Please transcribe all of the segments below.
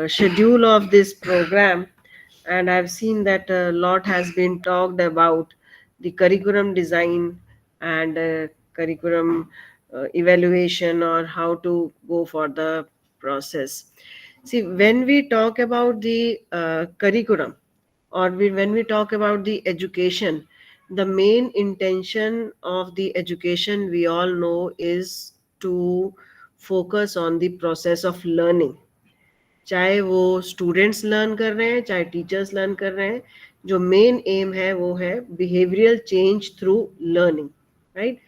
schedule of this program, and I've seen that a lot has been talked about the curriculum design and curriculum evaluation, or how to go for the process. See, when we talk about the curriculum, or when we talk about the education, the main intention of the education, we all know, is to focus on the process of learning. चाहे वो students learn कर रहे हैं, चाहे teachers learn कर रहे हैं, जो मेन एम है वो है behavioural change through learning, right?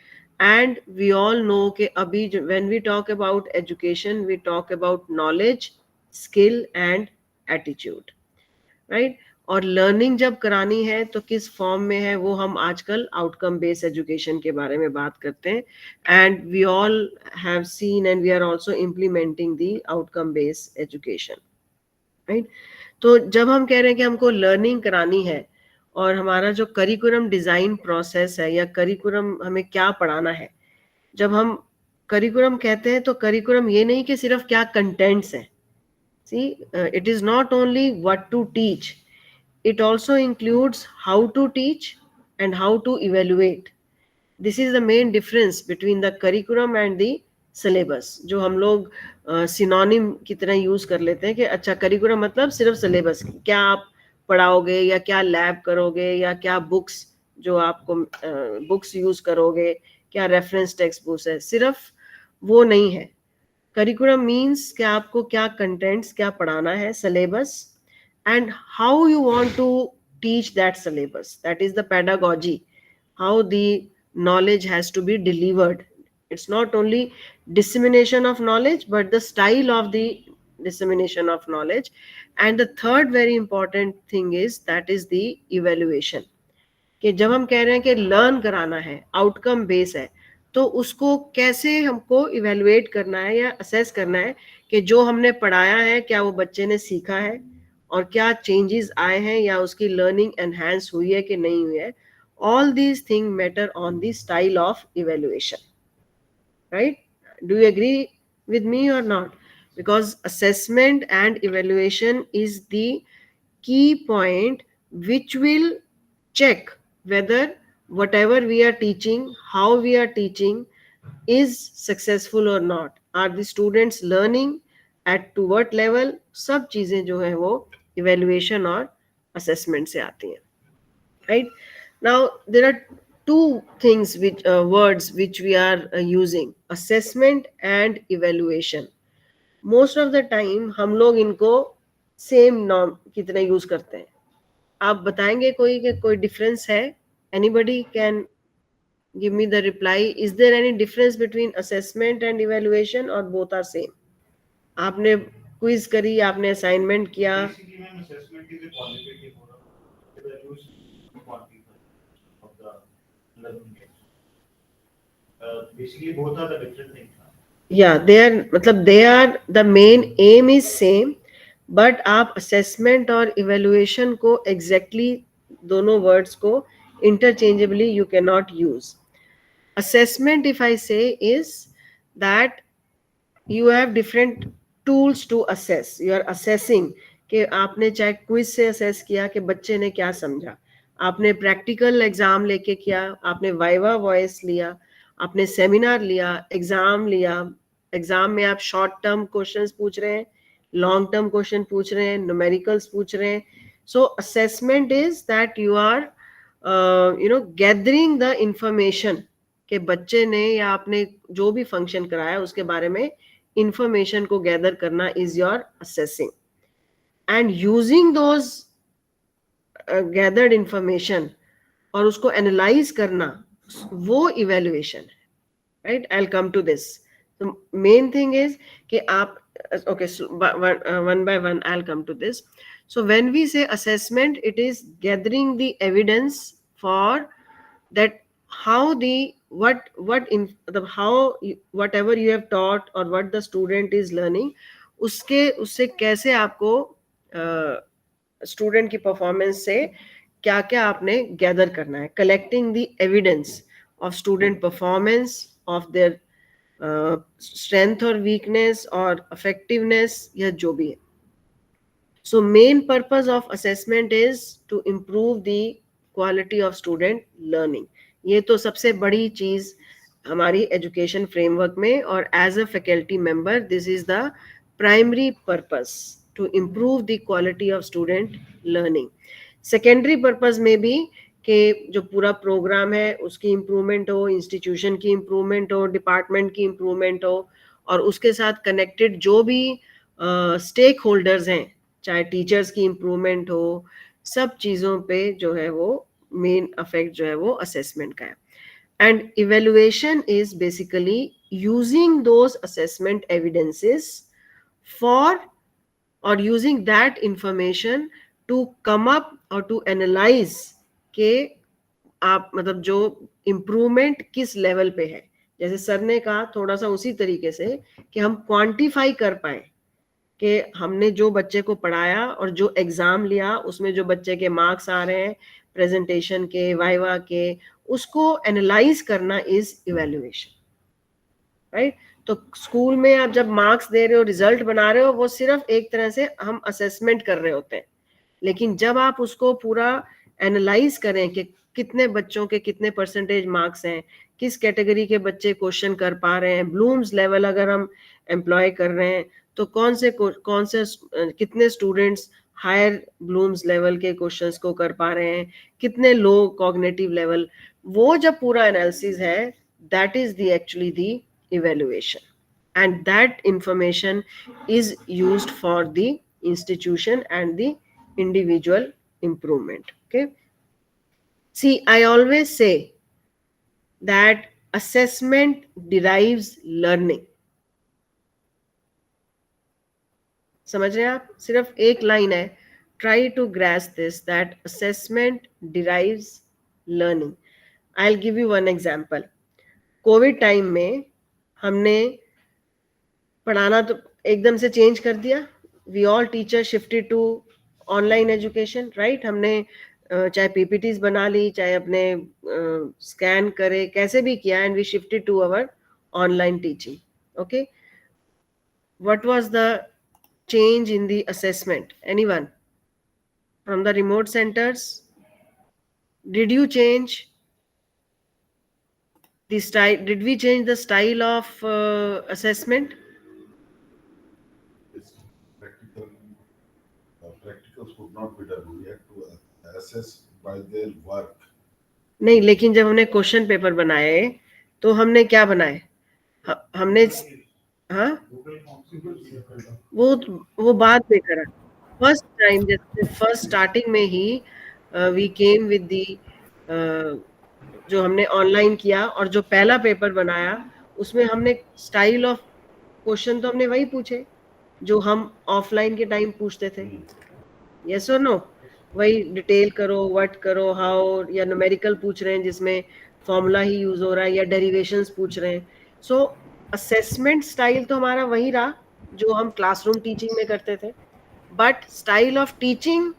And we all know कि अभी when we talk about education, we talk about knowledge, skill and attitude, right? और लर्निंग जब करानी है तो किस फॉर्म में है, वो हम आजकल आउटकम बेस्ड एजुकेशन के बारे में बात करते हैं. And we all have seen and we are also implementing the outcome based education, right? तो जब हम कह रहे हैं कि हमको लर्निंग करानी है, और हमारा जो करिकुलम डिजाइन प्रोसेस है, या करिकुलम हमें क्या पढ़ाना है, जब हम करिकुलम कहते हैं तो करिकुलम ये नहीं कि सिर्फ क्या कंटेंट्स हैं. See, it is not only what to teach, it also includes how to teach and how to evaluate. This is the main difference between the curriculum and the syllabus, जो हम लोग synonym की तरह use कर लेते हैं कि अच्छा करिकुलम मतलब सिर्फ सिलेबस, क्या आप पढ़ाओगे, या क्या लैब करोगे, या क्या बुक्स, जो आपको बुक्स यूज करोगे, क्या रेफरेंस टेक्स्ट बुक्स है, सिर्फ वो नहीं है. करिकुलम मीन्स कि आपको क्या कंटेंट्स, क्या पढ़ाना है, syllabus, and how you want to teach that syllabus. That is the pedagogy, how the knowledge has to be delivered. It's not only dissemination of knowledge, but the style of the dissemination of knowledge. And the third very important thing is, that is the evaluation. कि जब हम कह रहे हैं कि learn कराना है, outcome base है, तो उसको कैसे हमको इवेलुएट करना है या असेस करना है कि जो हमने पढ़ाया है, क्या वो बच्चे ने सीखा है, और क्या चेंजेस आए हैं, या उसकी लर्निंग एनहांस हुई है कि नहीं हुई है. All these things matter on the style of evaluation, right? Do you agree with me or not? Because assessment and evaluation is the key point which will check whether whatever we are teaching, how we are teaching, is successful or not. Are the students learning at to what level? सब चीजें जो है वो evaluation और assessment से आती हैं, right? Now there are two things which words which we are using: assessment and evaluation. Most of the time हम लोग इनको सेम नॉर्म की तरह यूज करते हैं. आप बताएंगे कोई कि कोई डिफरेंस है? Anybody can give me the reply. Is there any difference between assessment and evaluation, or both are same? आपने क्विज करी, आपने असाइनमेंट किया. Basically, both are the different things. Yeah, they are, मतलब they are, the main aim is same, but आप assessment और evaluation को exactly दोनों words को interchangeably you cannot use. Assessment, if I say, is that you have different tools to assess. You are assessing कि आपने चाहे quiz से assess किया कि बच्चे ने क्या समझा, आपने प्रैक्टिकल एग्जाम लेके किया, आपने वाइवा वॉइस लिया, आपने सेमिनार लिया, एग्जाम लिया. एग्जाम में आप शॉर्ट टर्म क्वेश्चंस पूछ रहे हैं, लॉन्ग टर्म क्वेश्चन पूछ रहे हैं, न्यूमेरिकल्स पूछ रहे हैं. So assessment is that you are gathering the information कि बच्चे ने या आपने जो भी फंक्शन कराया उसके बारे में इंफॉर्मेशन को गैदर करना is your assessing. And using those gathered information और उसको एनालाइज करना, वो इवेल्युएशन है, right? I will come to this. The main thing is कि आप, okay, so one by one I'll come to this. So when we say assessment, it is gathering the evidence for that, how the what in the how whatever you have taught or what the student is learning, उससे कैसे आपको student की performance से क्या क्या आपने gather करना है. Collecting the evidence of student performance, of their strength और वीकनेस और इफेक्टिवनेस, या जो भी है. So main purpose of assessment is to improve the quality of student learning. ये तो सबसे बड़ी चीज हमारी एजुकेशन फ्रेमवर्क में, और as a faculty member this is the primary purpose to improve the quality of student learning. Secondary purpose में भी कि जो पूरा प्रोग्राम है उसकी इम्प्रूवमेंट हो, इंस्टीट्यूशन की इम्प्रूवमेंट हो, डिपार्टमेंट की इम्प्रूवमेंट हो, और उसके साथ कनेक्टेड जो भी स्टेक होल्डर्स हैं, चाहे टीचर्स की इम्प्रूवमेंट हो, सब चीज़ों पे जो है वो मेन अफेक्ट जो है वो असेसमेंट का है. And evaluation is basically using those assessment evidences for, और using that information to come up और टू एनालाइज के आप मतलब जो इम्प्रूवमेंट किस लेवल पे है. जैसे सर ने कहा थोड़ा सा उसी तरीके से कि हम क्वांटिफाई कर पाए कि हमने जो बच्चे को पढ़ाया और जो एग्जाम लिया उसमें जो बच्चे के मार्क्स आ रहे हैं प्रेजेंटेशन के, वाइवा के, उसको एनालाइज करना इज इवेल्युएशन, राइट. तो स्कूल में आप जब मार्क्स दे रहे हो, रिजल्ट बना रहे हो, वो सिर्फ एक तरह से हम असेसमेंट कर रहे होते हैं. लेकिन जब आप उसको पूरा एनालाइज करें कि कितने बच्चों के कितने परसेंटेज मार्क्स हैं, किस कैटेगरी के बच्चे क्वेश्चन कर पा रहे हैं, ब्लूम्स लेवल अगर हम एम्प्लॉय कर रहे हैं तो कौन से कितने स्टूडेंट्स हायर ब्लूम्स लेवल के क्वेश्चंस को कर पा रहे हैं, कितने लो कॉग्निटिव लेवल, वो जब पूरा एनालिसिस है, that is the actually the evaluation, and that information is used for the institution and the individual improvement. Okay, see, I always say that assessment derives learning. समझ रहे हैं आप? सिर्फ एक लाइन है, try to grasp this, that assessment derives learning. I'll give you one example. Covid time में हमने पढ़ाना तो एकदम से चेंज कर दिया. We all teacher shifted to online education, right. हमने चाहे पीपीटीज बना ली, चाहे अपने स्कैन करे, कैसे भी किया, and we shifted to our online teaching. Okay, what was the change in the assessment? Anyone from the remote centres? Did you change the style? Did we change the style of assessment? It's practicals could not be done. We had to assess by their work. नहीं, लेकिन जब हमने question paper बनाए तो हमने क्या बनाए? हमने हाँ वो बाद में करा. फर्स्ट टाइम, जैसे फर्स्ट स्टार्टिंग में ही वी केम विद दी जो हमने ऑनलाइन किया, और जो पहला पेपर बनाया उसमें हमने स्टाइल ऑफ क्वेश्चन तो हमने वही पूछे जो हम ऑफलाइन के टाइम पूछते थे. यस और नो? वही डिटेल करो, व्हाट करो, हाउ, या न्यूमेरिकल पूछ रहे हैं जिसमें फॉर्मूला ही यूज हो रहा है, या डेरिवेशंस पूछ रहे हैं. सो असेसमेंट स्टाइल तो हमारा वही रहा जो हम क्लासरूम टीचिंग में करते थे, but style of teaching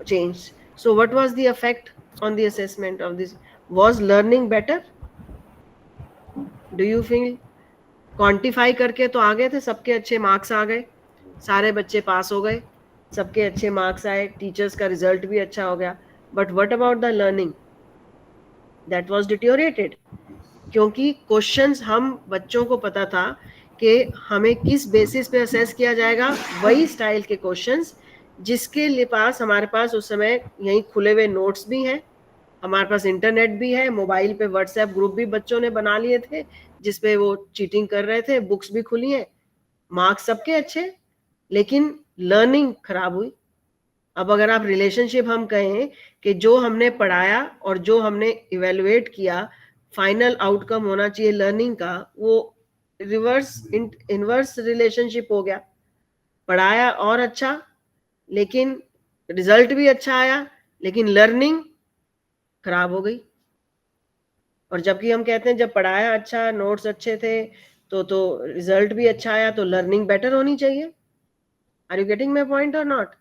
changed. So what was the effect on the assessment of this? Was learning better? Do you feel? Quantify करके तो आ गए थे, सबके अच्छे मार्क्स आ गए, सारे बच्चे पास हो गए, सबके अच्छे मार्क्स आए, टीचर्स का रिजल्ट भी अच्छा हो गया, but what about the learning? That was deteriorated. क्योंकि क्वेश्चंस, हम बच्चों को पता था कि हमें किस बेसिस पे असेस किया जाएगा, वही स्टाइल के क्वेश्चंस जिसके लिए पास हमारे पास उस समय यहीं खुले हुए नोट्स भी हैं, हमारे पास इंटरनेट भी है, मोबाइल पे व्हाट्सएप ग्रुप भी बच्चों ने बना लिए थे जिसपे वो चीटिंग कर रहे थे, बुक्स भी खुली हैं, मार्क्स सबके अच्छे, लेकिन लर्निंग खराब हुई. अब अगर आप रिलेशनशिप हम कहें कि जो हमने पढ़ाया और जो हमने इवेलुएट किया, फाइनल आउटकम होना चाहिए लर्निंग का, वो इनवर्स रिलेशनशिप हो गया. पढ़ाया और अच्छा, लेकिन रिजल्ट भी अच्छा आया, लेकिन लर्निंग खराब हो गई. और जबकि हम कहते हैं जब पढ़ाया अच्छा, नोट्स अच्छे थे, तो रिजल्ट भी अच्छा आया, तो लर्निंग बेटर होनी चाहिए. Are you getting my point और not?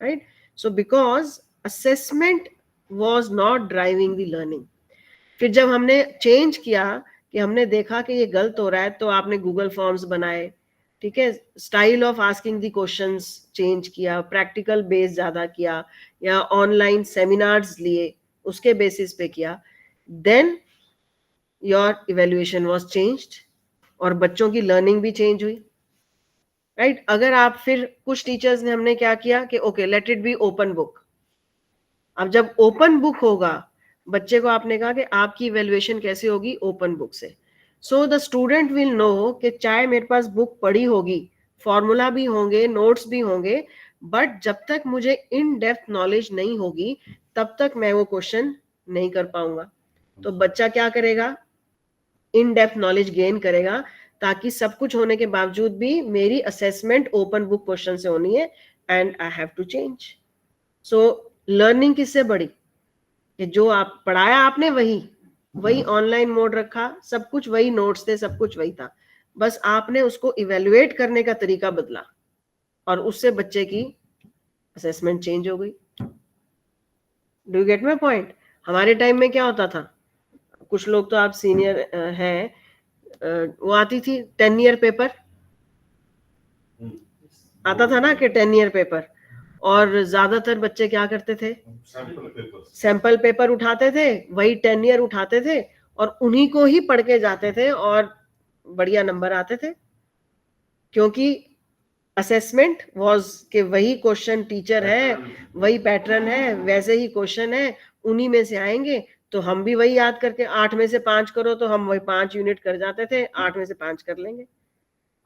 Right. So because assessment was not driving the learning. फिर जब हमने चेंज किया कि हमने देखा कि ये गलत हो रहा है, तो आपने गूगल फॉर्म्स बनाए, ठीक है, style of asking the questions change किया, प्रैक्टिकल बेस ज्यादा किया, या ऑनलाइन सेमिनार्स लिए उसके बेसिस पे किया, then your evaluation was changed और बच्चों की लर्निंग भी चेंज हुई, राइट। अगर आप फिर कुछ टीचर्स ने हमने क्या किया कि okay let it be open book. अब जब ओपन बुक होगा, बच्चे को आपने कहा कि आपकी इवेल्युएशन कैसे होगी, ओपन बुक से। So the student will know कि चाहे मेरे पास बुक पड़ी होगी, फॉर्मूला भी होंगे, नोट्स भी होंगे, बट जब तक मुझे इन डेप्थ नॉलेज नहीं होगी तब तक मैं वो क्वेश्चन नहीं कर पाऊंगा। तो बच्चा क्या करेगा, इन डेप्थ नॉलेज गेन करेगा, ताकि सब कुछ होने के बावजूद भी मेरी असेसमेंट ओपन बुक क्वेश्चन से होनी है, and I have to change. So learning किससे बड़ी, कि जो आप पढ़ाया आपने वही ऑनलाइन मोड रखा, सब कुछ वही नोट्स थे, सब कुछ वही था, बस आपने उसको इवेलुएट करने का तरीका बदला और उससे बच्चे की असेसमेंट चेंज हो गई। Do you get my point? हमारे टाइम में क्या होता था, कुछ लोग तो आप सीनियर हैं, वो आती थी 10 ईयर पेपर, आता था ना कि 10 ईयर पेपर, और ज्यादातर बच्चे क्या करते थे, सैंपल पेपर उठाते थे, वही 10 ईयर उठाते थे और उन्हीं को ही पढ़ के जाते थे और बढ़िया नंबर आते थे, क्योंकि असेसमेंट वाज कि वही क्वेश्चन टीचर है, वही पैटर्न है, वैसे ही क्वेश्चन है, उन्हीं में से आएंगे, तो हम भी वही याद करके 8 में से 5 करो तो हम वही 5 यूनिट कर जाते थे, 8 में से 5 कर लेंगे।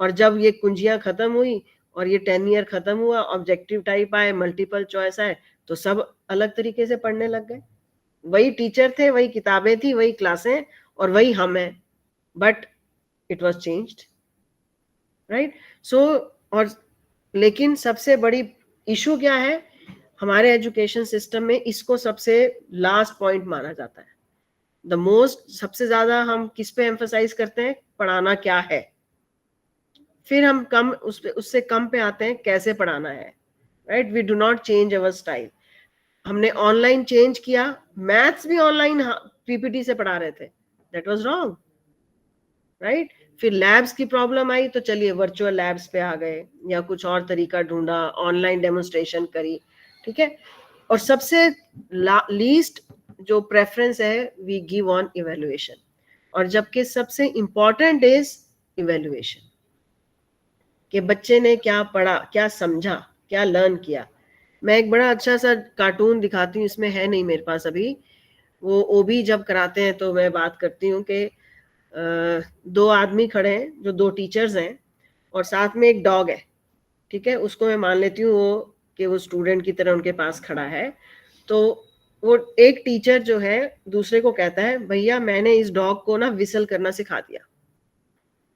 और जब ये कुंजियां खत्म हुई और ये 10 ईयर खत्म हुआ, ऑब्जेक्टिव टाइप आए, मल्टीपल चॉइस आए, तो सब अलग तरीके से पढ़ने लग गए। वही टीचर थे, वही किताबें थी, वही क्लासें और वही हम हैं, but it was changed, right. So और लेकिन सबसे बड़ी इशू क्या है हमारे एजुकेशन सिस्टम में, इसको सबसे लास्ट पॉइंट माना जाता है। द मोस्ट, सबसे ज्यादा हम किस पे एम्फसाइज करते हैं, पढ़ाना क्या है, फिर हम कम उससे कम पे आते हैं कैसे पढ़ाना है, right. We do not change our style. हमने ऑनलाइन चेंज किया, मैथ्स भी ऑनलाइन पीपीटी से पढ़ा रहे थे, दैट वाज रॉन्ग, राइट। फिर लैब्स की प्रॉब्लम आई तो चलिए वर्चुअल लैब्स पे आ गए, या कुछ और तरीका ढूंढा, ऑनलाइन डेमोन्स्ट्रेशन करी, ठीक है। और सबसे लीस्ट जो प्रेफरेंस है, वी गिव ऑन इवेल्युएशन, और जबकि सबसे इंपॉर्टेंट इज इवेल्युएशन, कि बच्चे ने क्या पढ़ा, क्या समझा, क्या लर्न किया। मैं एक बड़ा अच्छा सा कार्टून दिखाती हूँ, इसमें है नहीं मेरे पास अभी, वो ओबी जब कराते हैं तो मैं बात करती हूँ कि 2 आदमी खड़े हैं जो 2 टीचर्स हैं और साथ में एक डॉग है, ठीक है। उसको मैं मान लेती हूँ वो कि वो स्टूडेंट की तरह उनके पास खड़ा है। तो वो एक टीचर जो है दूसरे को कहता है, भैया मैंने इस डॉग को ना विसल करना सिखा दिया।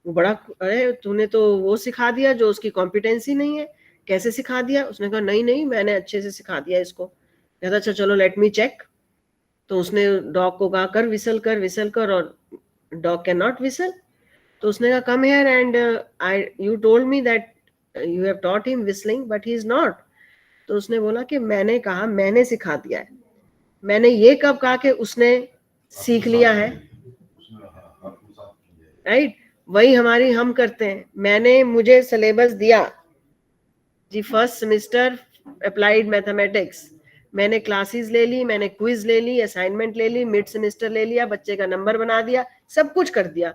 वो बड़ा, अरे तूने तो वो सिखा दिया जो उसकी कॉम्पिटेंसी नहीं है, कैसे सिखा दिया? उसने कहा नहीं नहीं मैंने अच्छे से सिखा दिया इसको। कहता अच्छा चलो लेट मी चेक। तो उसने डॉग को कहा कर विसल कर, और डॉग कैन नॉट विसल। तो उसने कहा come here and I you told me that you have taught him whistling but he is not. तो उसने बोला कि मैंने कहा मैंने सिखा दिया है, मैंने ये कब कहा कि उसने सीख लिया है, राइट। वही हम करते हैं। मैंने, मुझे सिलेबस दिया जी, फर्स्ट सेमेस्टर अप्लाइड मैथमेटिक्स, मैंने क्लासेस ले ली, मैंने क्विज ले ली, असाइनमेंट ले ली, मिड सेमेस्टर ले लिया, बच्चे का नंबर बना दिया, सब कुछ कर दिया,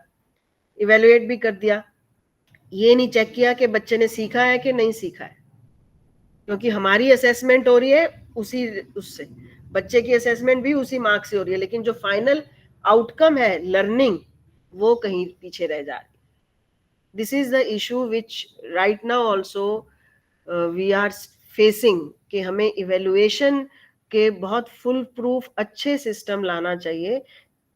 इवेलुएट भी कर दिया। ये नहीं चेक किया कि बच्चे ने सीखा है कि नहीं सीखा है, क्योंकि हमारी असेसमेंट हो रही है उसी उससे, बच्चे की असेसमेंट भी उसी मार्क से हो रही है, लेकिन जो फाइनल आउटकम है लर्निंग, वो कहीं पीछे रह जा रही है। This is the issue which right now also we are facing, कि हमें इवेल्युएशन के बहुत फुल प्रूफ अच्छे सिस्टम लाना चाहिए,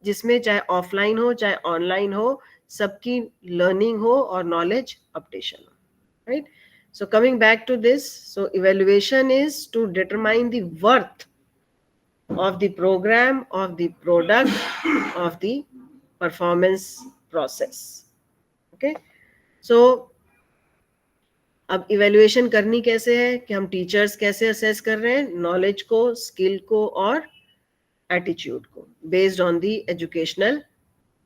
जिसमें चाहे ऑफलाइन हो चाहे ऑनलाइन हो, सबकी लर्निंग हो और नॉलेज अपडेशन हो, right. So coming back to this, so evaluation is to determine the worth of the program, of the product, of the performance process. Okay, so अब इवेल्युएशन करनी कैसे है, कि हम टीचर्स कैसे असेस कर रहे हैं नॉलेज को, स्किल को और एटीट्यूड को, based on the educational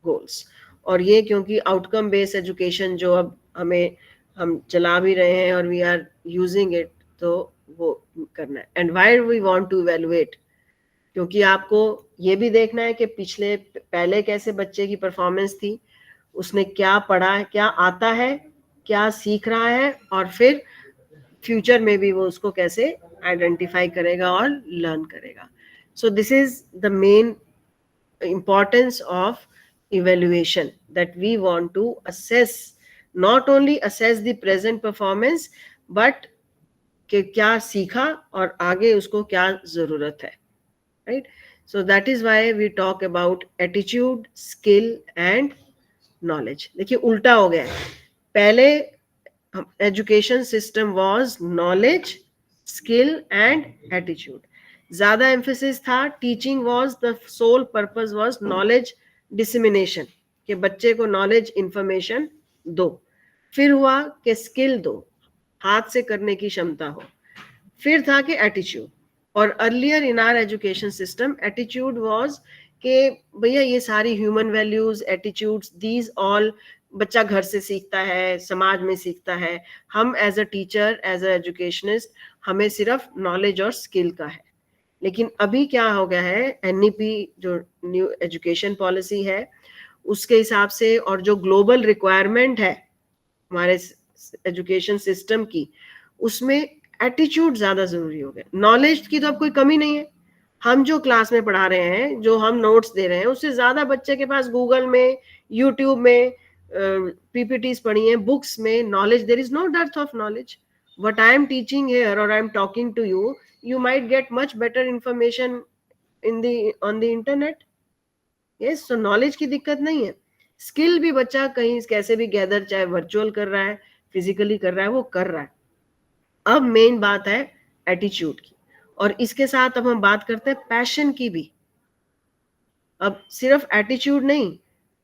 goals. और ये क्योंकि आउटकम बेस्ड एजुकेशन जो अब हमें हम चला भी रहे हैं और वी आर यूजिंग इट, तो वो करना है. And why we want to evaluate, क्योंकि आपको ये भी देखना है कि पहले कैसे बच्चे की परफॉर्मेंस थी, उसने क्या पढ़ा है, क्या आता है, क्या सीख रहा है, और फिर फ्यूचर में भी वो उसको कैसे आइडेंटिफाई करेगा और लर्न करेगा. सो this is the main importance of evaluation, that we want to assess, not only assess the present performance, but कि क्या सीखा और आगे उसको क्या जरूरत है, right? So that is why we talk about attitude, skill and knowledge. देखिए उल्टा हो गया है. पहले education system was knowledge, skill and attitude. ज्यादा एम्फेसिस था, teaching was the sole purpose was knowledge dissemination, कि बच्चे को नॉलेज इंफॉर्मेशन दो. फिर हुआ कि स्किल दो, हाथ से करने की क्षमता हो. फिर था कि एटीट्यूड. और earlier in are education system attitude was कि भैया ये सारी human values, attitudes, these all बच्चा घर से सीखता है, समाज में सीखता है. हम as a teacher, as a educationist, हमें सिर्फ नॉलेज और स्किल का है. लेकिन अभी क्या हो गया है, एनईपी जो न्यू एजुकेशन पॉलिसी है उसके हिसाब से, और जो ग्लोबल रिक्वायरमेंट है हमारे एजुकेशन सिस्टम की, उसमें एटीट्यूड ज्यादा जरूरी हो गया. नॉलेज की तो अब कोई कमी नहीं है. हम जो क्लास में पढ़ा रहे हैं, जो हम नोट्स दे रहे हैं, उससे ज्यादा बच्चे के पास गूगल में, यूट्यूब में पीपीटीज पढ़ी हैं, बुक्स में knowledge. There is no depth of knowledge. What I am teaching here और I am talking to you, you might get much better information on the internet. yes, so knowledge की दिक्कत नहीं है. Skill भी बच्चा कहीं कैसे भी गैदर, चाहे वर्चुअल कर रहा है, फिजिकली कर रहा है, वो कर रहा है. अब मेन बात है एटीट्यूड की, और इसके साथ अब हम बात करते हैं पैशन की भी. अब सिर्फ एटीट्यूड नहीं,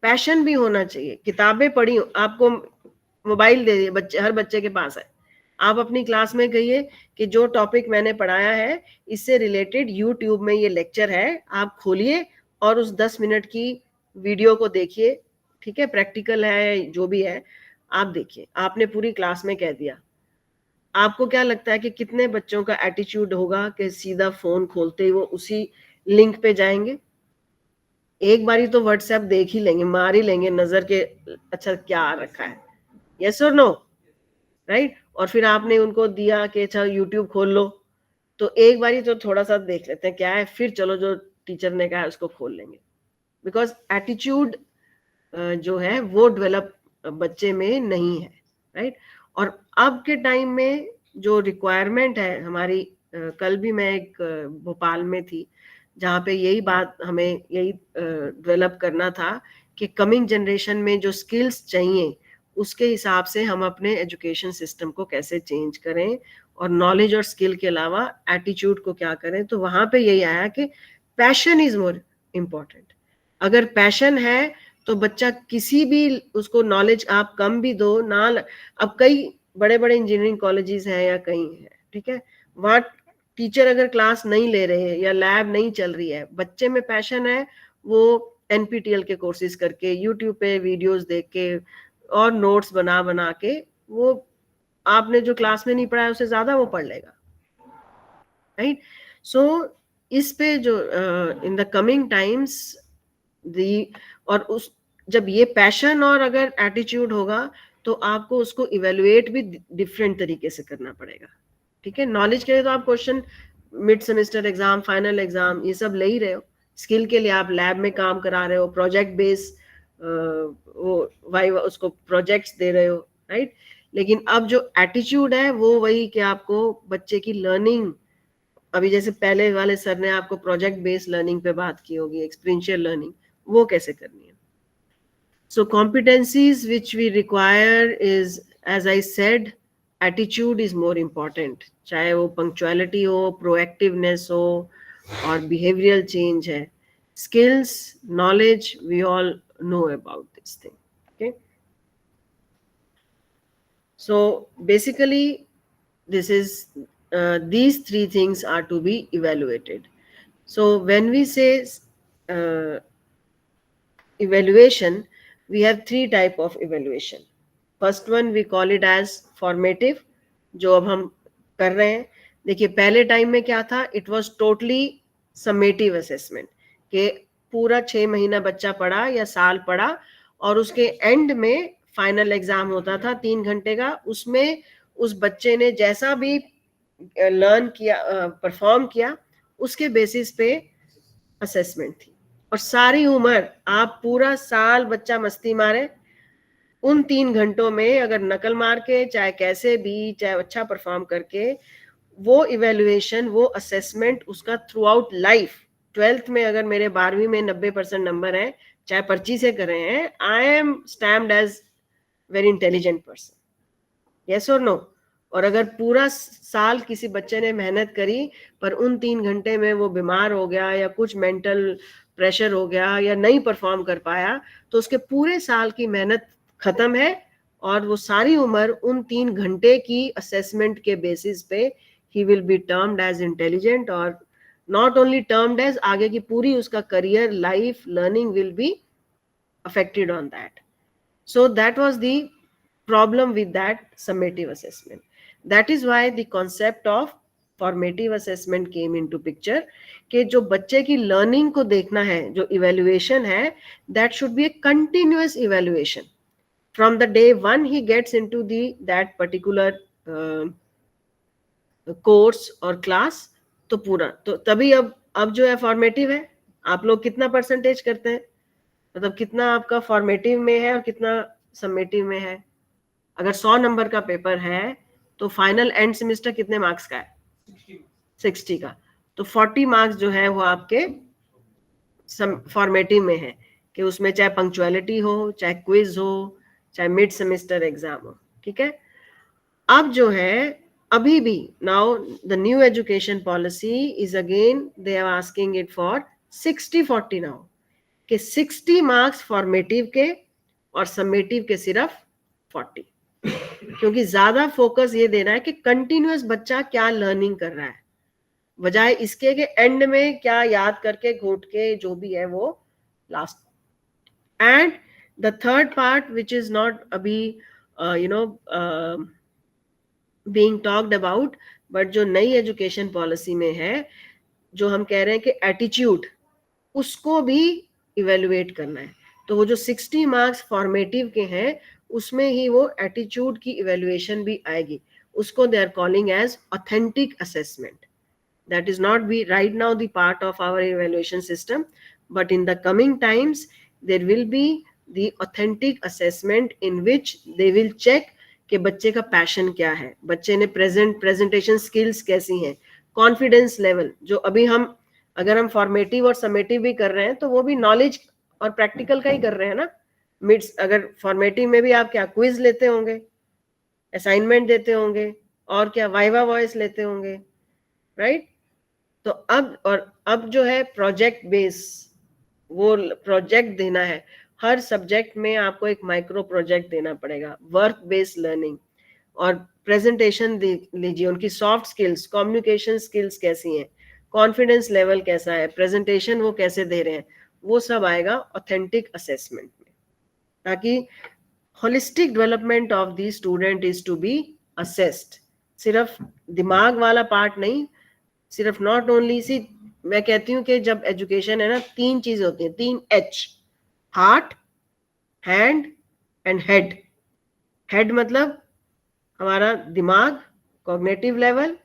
पैशन भी होना चाहिए. किताबें पढ़ी, आपको मोबाइल दे दिए, बच्चे, हर बच्चे के पास है. आप अपनी क्लास में कहिए कि जो टॉपिक मैंने पढ़ाया है इससे रिलेटेड यूट्यूब में ये लेक्चर है, आप खोलिए और उस 10 मिनट की वीडियो को देखिए. ठीक है, प्रैक्टिकल है, जो भी है आप देखिए. आपने पूरी क्लास में कह दिया. आपको क्या लगता है कि कितने बच्चों का एटीट्यूड होगा कि सीधा फोन खोलते ही वो उसी लिंक पे जाएंगे? एक बारी तो व्हाट्सएप देख ही लेंगे, मार ही लेंगे नजर के, अच्छा क्या आ रखा है, यस और नो, राइट? और फिर आपने उनको दिया कि अच्छा यूट्यूब खोल लो, तो एक बारी तो थोड़ा सा देख लेते हैं क्या है, फिर चलो जो टीचर ने कहा है उसको खोल लेंगे. बिकॉज एटीट्यूड जो है वो डेवलप बच्चे में नहीं है, राइट? और अब के टाइम में जो रिक्वायरमेंट है हमारी, कल भी मैं एक भोपाल में थी जहाँ पे यही बात हमें यही डेवलप करना था कि कमिंग जनरेशन में जो स्किल्स चाहिए उसके हिसाब से हम अपने एजुकेशन सिस्टम को कैसे चेंज करें, और नॉलेज और स्किल के अलावा एटीट्यूड को क्या करें. तो वहां पे यही आया कि पैशन इज मोर इम्पोर्टेंट. अगर पैशन है तो बच्चा किसी भी, उसको नॉलेज आप कम भी दो ना. अब कई बड़े बड़े इंजीनियरिंग कॉलेजेस हैं या कहीं है, ठीक है, वहाँ टीचर अगर क्लास नहीं ले रहे हैं या लैब नहीं चल रही है, बच्चे में पैशन है, वो एनपीटीएल के कोर्सेज करके, यूट्यूब पे वीडियोस देख के और नोट्स बना बना के, वो आपने जो क्लास में नहीं पढ़ा है उससे ज्यादा वो पढ़ लेगा, राइट? सो इस पे जो इन द कमिंग टाइम्स दी, और उस जब ये पैशन और अगर एटीट्यूड होगा तो आपको उसको इवेलुएट भी डिफरेंट तरीके से करना पड़ेगा. ठीक है, नॉलेज के लिए तो आप question, mid semester exam, final exam, ये सब ले ही रहे हो. स्किल के लिए आप लैब में काम करा रहे हो, प्रोजेक्ट बेस वो वाई उसको प्रोजेक्ट्स दे रहे हो, राइट? लेकिन अब जो एटीट्यूड है वो वही कि आपको बच्चे की लर्निंग, अभी जैसे पहले वाले सर ने आपको प्रोजेक्ट बेस्ड लर्निंग पे बात की होगी, एक्सपीरियंशियल लर्निंग, वो कैसे करनी है. So competencies which we require is, as I said, attitude is more important. चाहे वो punctuality हो, proactiveness हो, और behavioral change है. Skills, knowledge, we all know about this thing. Okay. So basically, this is these three things are to be evaluated. So when we say evaluation, we have three type of evaluation. First one we call it as formative, जो अब हम कर रहे हैं. देखिए पहले time में क्या था, it was totally summative assessment, कि पूरा 6 महीना बच्चा पढ़ा या साल पढ़ा और उसके एंड में फाइनल एग्जाम होता था 3 घंटे का. उसमें उस बच्चे ने जैसा भी लर्न किया, परफॉर्म किया, उसके बेसिस पे असेसमेंट थी. और सारी उम्र आप पूरा साल बच्चा मस्ती मारे, उन 3 घंटों में अगर नकल मार के चाहे कैसे भी, चाहे अच्छा परफॉर्म करके, वो इवेल्युएशन, वो असेसमेंट उसका थ्रू आउट लाइफ. 12th में अगर मेरे 12वीं में 90% नंबर है, चाहे पर्ची से कर रहे हैं, I am stamped as very intelligent person. Yes और नो. और अगर पूरा साल किसी बच्चे ने मेहनत करी पर उन 3 घंटे में वो बीमार हो गया या कुछ मेंटल प्रेशर हो गया या नहीं परफॉर्म कर पाया, तो उसके पूरे साल की मेहनत खत्म है. और वो सारी उम्र उन 3 घंटे की असेसमेंट के बेसिस पे ही will be termed as intelligent, और नॉट ओनली टर्म्ड एज, आगे की पूरी उसका career, life, learning will be affected on that. So that was the problem with that summative assessment. That is why the concept of formative assessment came into picture, कि जो बच्चे की learning को देखना है, जो इवेल्युएशन है, that should be a continuous evaluation from the day one he gets into the that particular course और क्लास. तो पूरा, तो तभी अब जो है फॉर्मेटिव है. आप लोग कितना परसेंटेज करते हैं, मतलब कितना आपका फॉर्मेटिव में है और कितना समेटिव में है? अगर 100 नंबर का पेपर है तो फाइनल एंड सेमेस्टर कितने मार्क्स का है? 60 का. तो 40 मार्क्स जो है वो आपके फॉर्मेटिव में है, कि उसमें चाहे पंक्चुअलिटी हो, चाहे क्विज हो, चाहे मिड सेमेस्टर एग्जाम हो. ठीक है. अब जो है अभी भी, now the new education policy is again, they are asking it for 60-40 now, कि 60 मार्क्स फॉर्मेटिव के और समेटिव के सिर्फ 40. क्योंकि ज्यादा फोकस ये देना है कि कंटिन्यूअस बच्चा क्या लर्निंग कर रहा है, बजाय इसके कि एंड में क्या याद करके घोट के जो भी है वो last. And the third part which is not अभी बीइंग टॉक्ड अबाउट, बट जो नई एजुकेशन पॉलिसी में है, जो हम कह रहे हैं कि एटीट्यूड, उसको भी इवेलुएट करना है. तो वो जो 60 मार्क्स फॉर्मेटिव के हैं, उसमें ही वो एटीट्यूड की इवेल्युएशन भी आएगी. उसको they are calling as authentic assessment. That is not be right now the part of our evaluation system, but in the coming times there will be the authentic assessment in which they will check कि बच्चे का passion क्या है, बच्चे ने presentation skills कैसी हैं, confidence level. जो अभी हम, अगर हम फॉर्मेटिव और समेटिव भी कर रहे हैं तो वो भी नॉलेज और प्रैक्टिकल का ही कर रहे हैं ना. मिड्स, अगर फॉर्मेटिव में भी आप क्या क्विज लेते होंगे, असाइनमेंट देते होंगे, और क्या वाइवा वॉइस लेते होंगे, राइट. तो अब जो है प्रोजेक्ट बेस, वो प्रोजेक्ट देना है. हर सब्जेक्ट में आपको एक माइक्रो प्रोजेक्ट देना पड़ेगा, वर्क बेस्ड लर्निंग. और प्रेजेंटेशन लीजिए, उनकी सॉफ्ट स्किल्स, कम्युनिकेशन स्किल्स कैसी हैं, कॉन्फिडेंस लेवल कैसा है, प्रेजेंटेशन वो कैसे दे रहे हैं, वो सब आएगा ऑथेंटिक असेसमेंट में. ताकि holistic development of the student is to be assessed. सिर्फ दिमाग वाला पार्ट नहीं, सिर्फ नॉट ओनली सी, मैं कहती हूँ कि जब एजुकेशन है ना, 3 चीजें होती हैं, 3 H, heart, hand and head. Head मतलब हमारा दिमाग, कॉग्निटिव लेवल.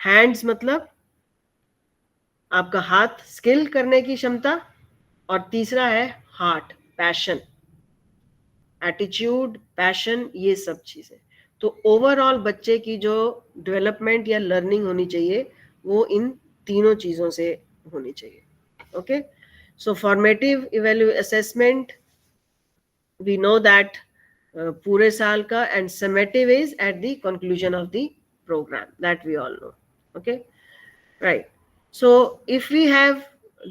हैंड्स मतलब आपका हाथ, स्किल करने की क्षमता. और तीसरा है हार्ट, पैशन, एटीट्यूड, पैशन, ये सब चीजें. तो ओवरऑल बच्चे की जो डेवलपमेंट या लर्निंग होनी चाहिए वो इन तीनों चीजों से होनी चाहिए. Okay. So formative assessment we know that पूरे साल का, and summative is at the conclusion of the programme, that we all know. Okay, right. So if we have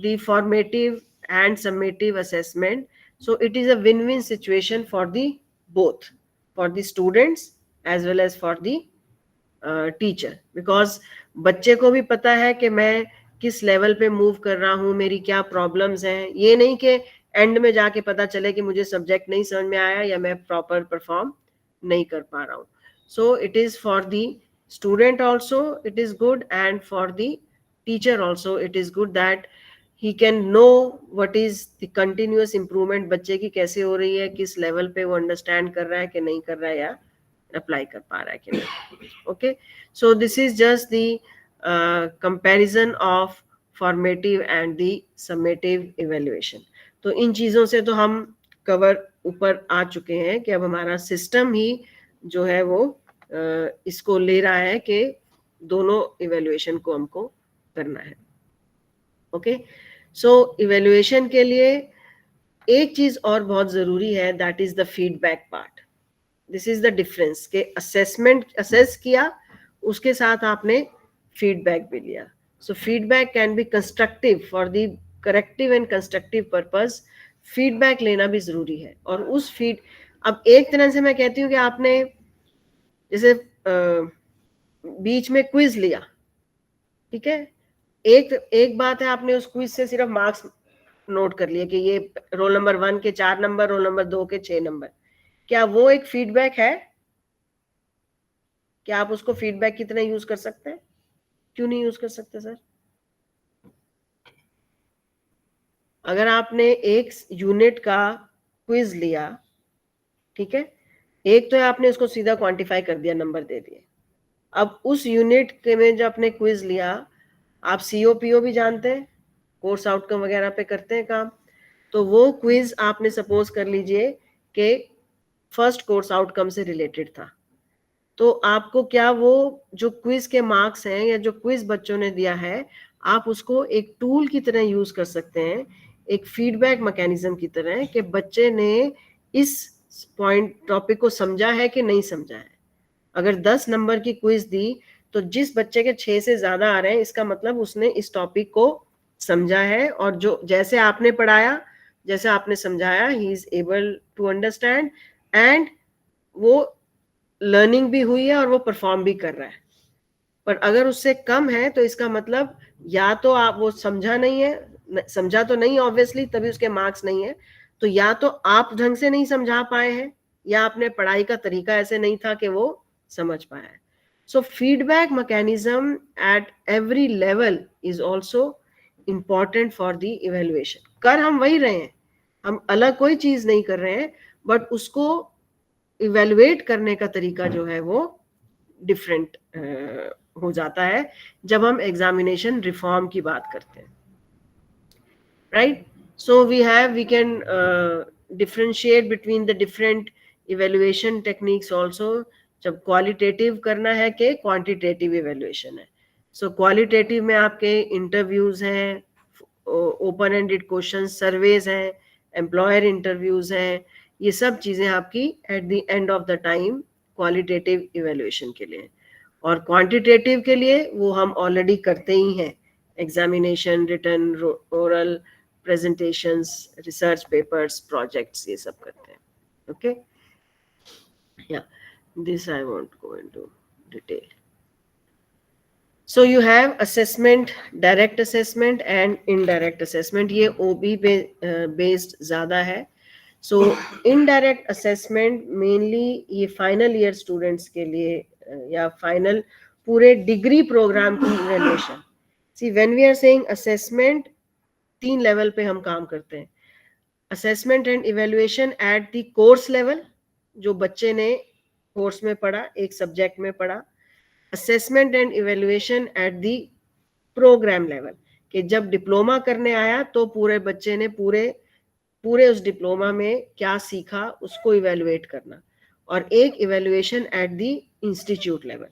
the formative and summative assessment, so it is a win-win situation for the both, for the students as well as for the teacher, because बच्चे को भी पता है कि मैं किस level पे move कर रहा हूँ, मेरी क्या प्रॉब्लम्स हैं. ये नहीं कि एंड में जाके पता चले कि मुझे सब्जेक्ट नहीं समझ में आया या मैं प्रॉपर परफॉर्म नहीं कर पा रहा हूँ. So it is for the student also it is good, and for the teacher also it is good that he can know what is the continuous improvement बच्चे की कैसे हो रही है, किस लेवल पे वो अंडरस्टैंड कर रहा है कि नहीं कर रहा है, या अप्लाई कर पा रहा है कि नहीं. Okay, so this is just the comparison of formative and the summative evaluation. तो इन चीज़ों से तो हम कवर ऊपर आ चुके हैं कि अब हमारा सिस्टम ही जो है वो इसको ले रहा है कि दोनों इवेल्युएशन को हमको करना है. ओके, सो इवेल्युएशन के लिए एक चीज और बहुत जरूरी है, that is the feedback part. This is the difference के असेसमेंट असेस किया, उसके साथ आपने फीडबैक भी लिया. So feedback can be constructive for the corrective and constructive purpose. Feedback लेना भी जरूरी है. और उस अब एक तरह से मैं कहती हूँ कि आपने जैसे बीच में क्विज लिया, ठीक है, एक बात है आपने उस क्विज से सिर्फ मार्क्स नोट कर लिए कि ये रोल नंबर 1 के 4 नंबर, रोल नंबर 2 के 6 नंबर. क्या वो एक फीडबैक है? क्या आप उसको फीडबैक की तरह यूज कर सकते हैं? क्यों नहीं यूज कर सकते सर? अगर आपने एक यूनिट का क्विज लिया, ठीक है, एक तो आपने उसको सीधा क्वांटिफाई कर दिया, नंबर दे दिए. अब उस यूनिट के में जो आपने क्विज लिया, आप सीओपीओ भी जानते हैं, कोर्स आउटकम वगैरह पे करते हैं काम. तो वो क्विज आपने सपोज कर लीजिए कि फर्स्ट कोर्स आउटकम से रिलेटेड था. तो आपको क्या वो जो क्विज के मार्क्स हैं या जो क्विज बच्चों ने दिया है, आप उसको एक टूल की तरह यूज कर सकते हैं, एक फीडबैक मैकेनिज्म की तरह, कि बच्चे ने इस पॉइंट टॉपिक को समझा है कि नहीं समझा है. अगर 10 नंबर की क्विज दी तो जिस बच्चे के 6 से ज्यादा आ रहे हैं, इसका मतलब उसने इस टॉपिक को समझा है, और जो जैसे आपने पढ़ाया, जैसे आपने समझाया, he is able to understand, and वो लर्निंग भी हुई है और वो परफॉर्म भी कर रहा है. पर अगर उससे कम है तो इसका मतलब या तो आप वो समझा नहीं है, समझा तो नहीं ऑब्वियसली, तभी उसके मार्क्स नहीं है. तो या तो आप ढंग से नहीं समझा पाए हैं, या आपने पढ़ाई का तरीका ऐसे नहीं था कि वो समझ पाया है. So feedback mechanism at every level is also important for the evaluation. कर हम वही रहे हैं, हम अलग कोई चीज नहीं कर रहे हैं, बट उसको इवेलुएट करने का तरीका जो है वो डिफरेंट हो जाता है जब हम एग्जामिनेशन रिफॉर्म की बात करते हैं. Right, so we can differentiate between the different evaluation techniques also. जब क्वालिटेटिव करना है कि क्वांटिटेटिव इवेल्युएशन है. सो क्वालिटेटिव में आपके इंटरव्यूज हैं, ओपन एंडेड क्वेश्चन, सर्वेज हैं, एम्प्लॉयर इंटरव्यूज हैं, ये सब चीजें आपकी at the end of the time qualitative evaluation के लिए. और क्वांटिटेटिव के लिए वो हम ऑलरेडी करते ही हैं, examination, written, oral presentations, research papers, projects, ये सब करते हैं. ओके, या this I won't go into detail. So you have assessment, direct assessment and indirect assessment. ये OB based ज़्यादा है. So indirect assessment mainly ये final year students के लिए या final पूरे degree program की evaluation. See, when we are saying assessment, 3 level पे हम काम करते हैं. Assessment and evaluation at the course level, जो बच्चे ने कोर्स में पढ़ा, एक सब्जेक्ट में पढ़ा. Assessment and evaluation at the programme level, कि जब डिप्लोमा करने आया तो पूरे बच्चे ने पूरे उस डिप्लोमा में क्या सीखा उसको इवेल्युएट करना. और एक evaluation at the institute level,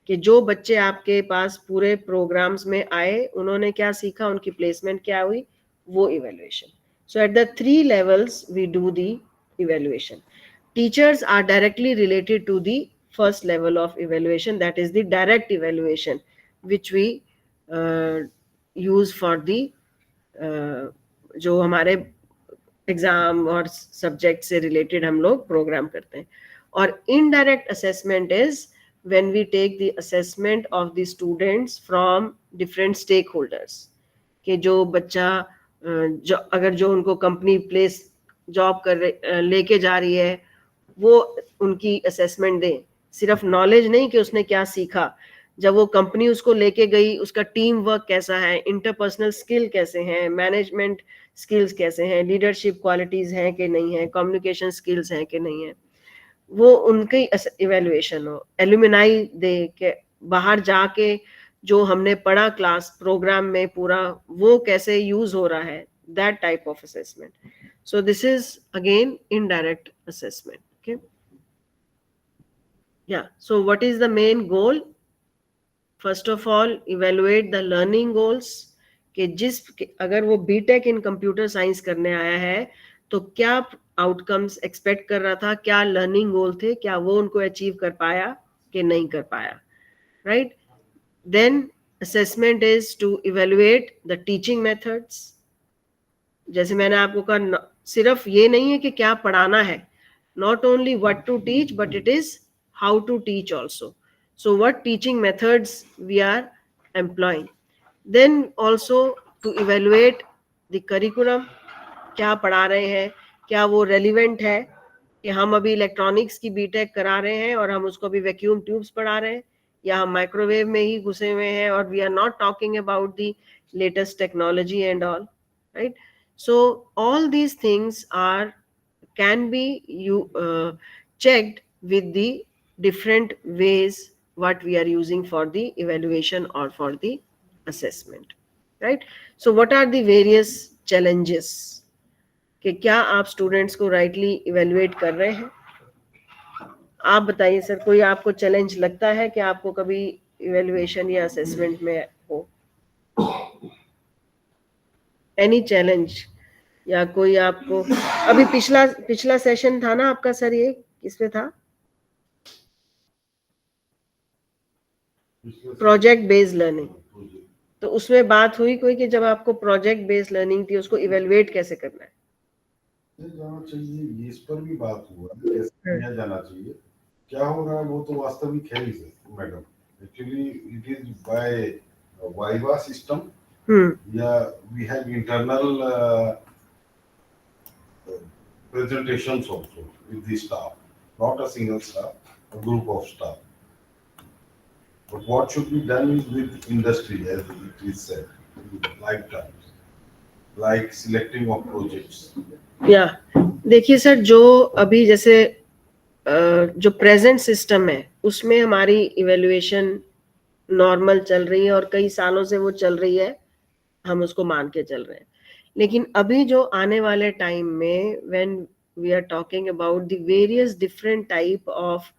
कि जो बच्चे आपके पास पूरे प्रोग्राम्स में आए, उन्होंने क्या सीखा, उनकी प्लेसमेंट क्या हुई, वो evaluation. So at the 3 levels we do the evaluation. Teachers are directly related to the first level of evaluation, that is the direct evaluation, which we use for the जो हमारे एग्जाम और subject से related हम लोग programme करते हैं. और indirect assessment is when we take the assessment of the students from different stakeholders, कि जो बच्चा अगर जो उनको कंपनी प्लेस जॉब कर लेके जा रही है, वो उनकी असेसमेंट दें, सिर्फ नॉलेज नहीं कि उसने क्या सीखा, जब वो कंपनी उसको लेके गई उसका टीम वर्क कैसा है, इंटरपर्सनल स्किल कैसे हैं, मैनेजमेंट स्किल्स कैसे हैं, लीडरशिप क्वालिटीज हैं कि नहीं है, कम्युनिकेशन स्किल्स हैं कि नहीं है, वो उनकी इवेल्युएशन हो। एल्यूमिनाई दे के बाहर जाके जो हमने पढ़ा क्लास प्रोग्राम में पूरा वो कैसे यूज हो रहा है, that type of assessment. So this is again indirect assessment. Okay. Yeah. So what is the main goal? First of all, evaluate the learning goals. कि अगर वो बीटेक इन कंप्यूटर साइंस करने आया है तो क्या आउटकम्स एक्सपेक्ट कर रहा था, क्या लर्निंग गोल थे, क्या वो उनको अचीव कर पाया कि नहीं कर पाया, right. Then assessment is to evaluate the teaching methods. जैसे मैंने आपको कहा, सिर्फ ये नहीं है कि क्या पढ़ाना है, not only what to teach but it is how to teach also. So what teaching methods we are employing. Then also to evaluate the curriculum, क्या पढ़ा रहे हैं, क्या वो रेलिवेंट है, कि हम अभी इलेक्ट्रॉनिक्स की बीटेक करा रहे हैं और हम उसको अभी वैक्यूम ट्यूब्स पढ़ा रहे हैं, या हम माइक्रोवेव में ही घुसे हुए हैं और we are not talking about the latest technology and all, right. So all these things can be checked with the different ways what we are using for the evaluation or for the assessment, right. So what are the various challenges, कि क्या आप students को rightly evaluate कर रहे हैं. आप बताइए sir, कोई आपको चैलेंज लगता है कि आपको कभी इवेलुएशन या असेसमेंट में हो, एनी चैलेंज, या कोई आपको अभी पिछला सेशन था ना आपका सर, ये किस पे था, प्रोजेक्ट बेस्ड लर्निंग. तो उसमें बात हुई कोई कि जब आपको प्रोजेक्ट बेस्ड लर्निंग थी उसको इवेलुएट कैसे करना है, जाना चाहिए, इस पर भी बात हुआ कैसे किया जाना चाहिए, क्या हो रहा है वो तो वास्तविक है ही sir madam. Actually it is by viva system, या we have internal presentations also with the staff, not a single staff, a group of staff. But what should be done is with industry, as it is said, like terms, like selecting of projects. या देखिए sir, जो अभी जैसे जो present system है उसमें हमारी evaluation normal चल रही है और कई सालों से वो चल रही है, हम उसको मान के चल रहे हैं. लेकिन अभी जो आने वाले टाइम में when we are talking about the various different type of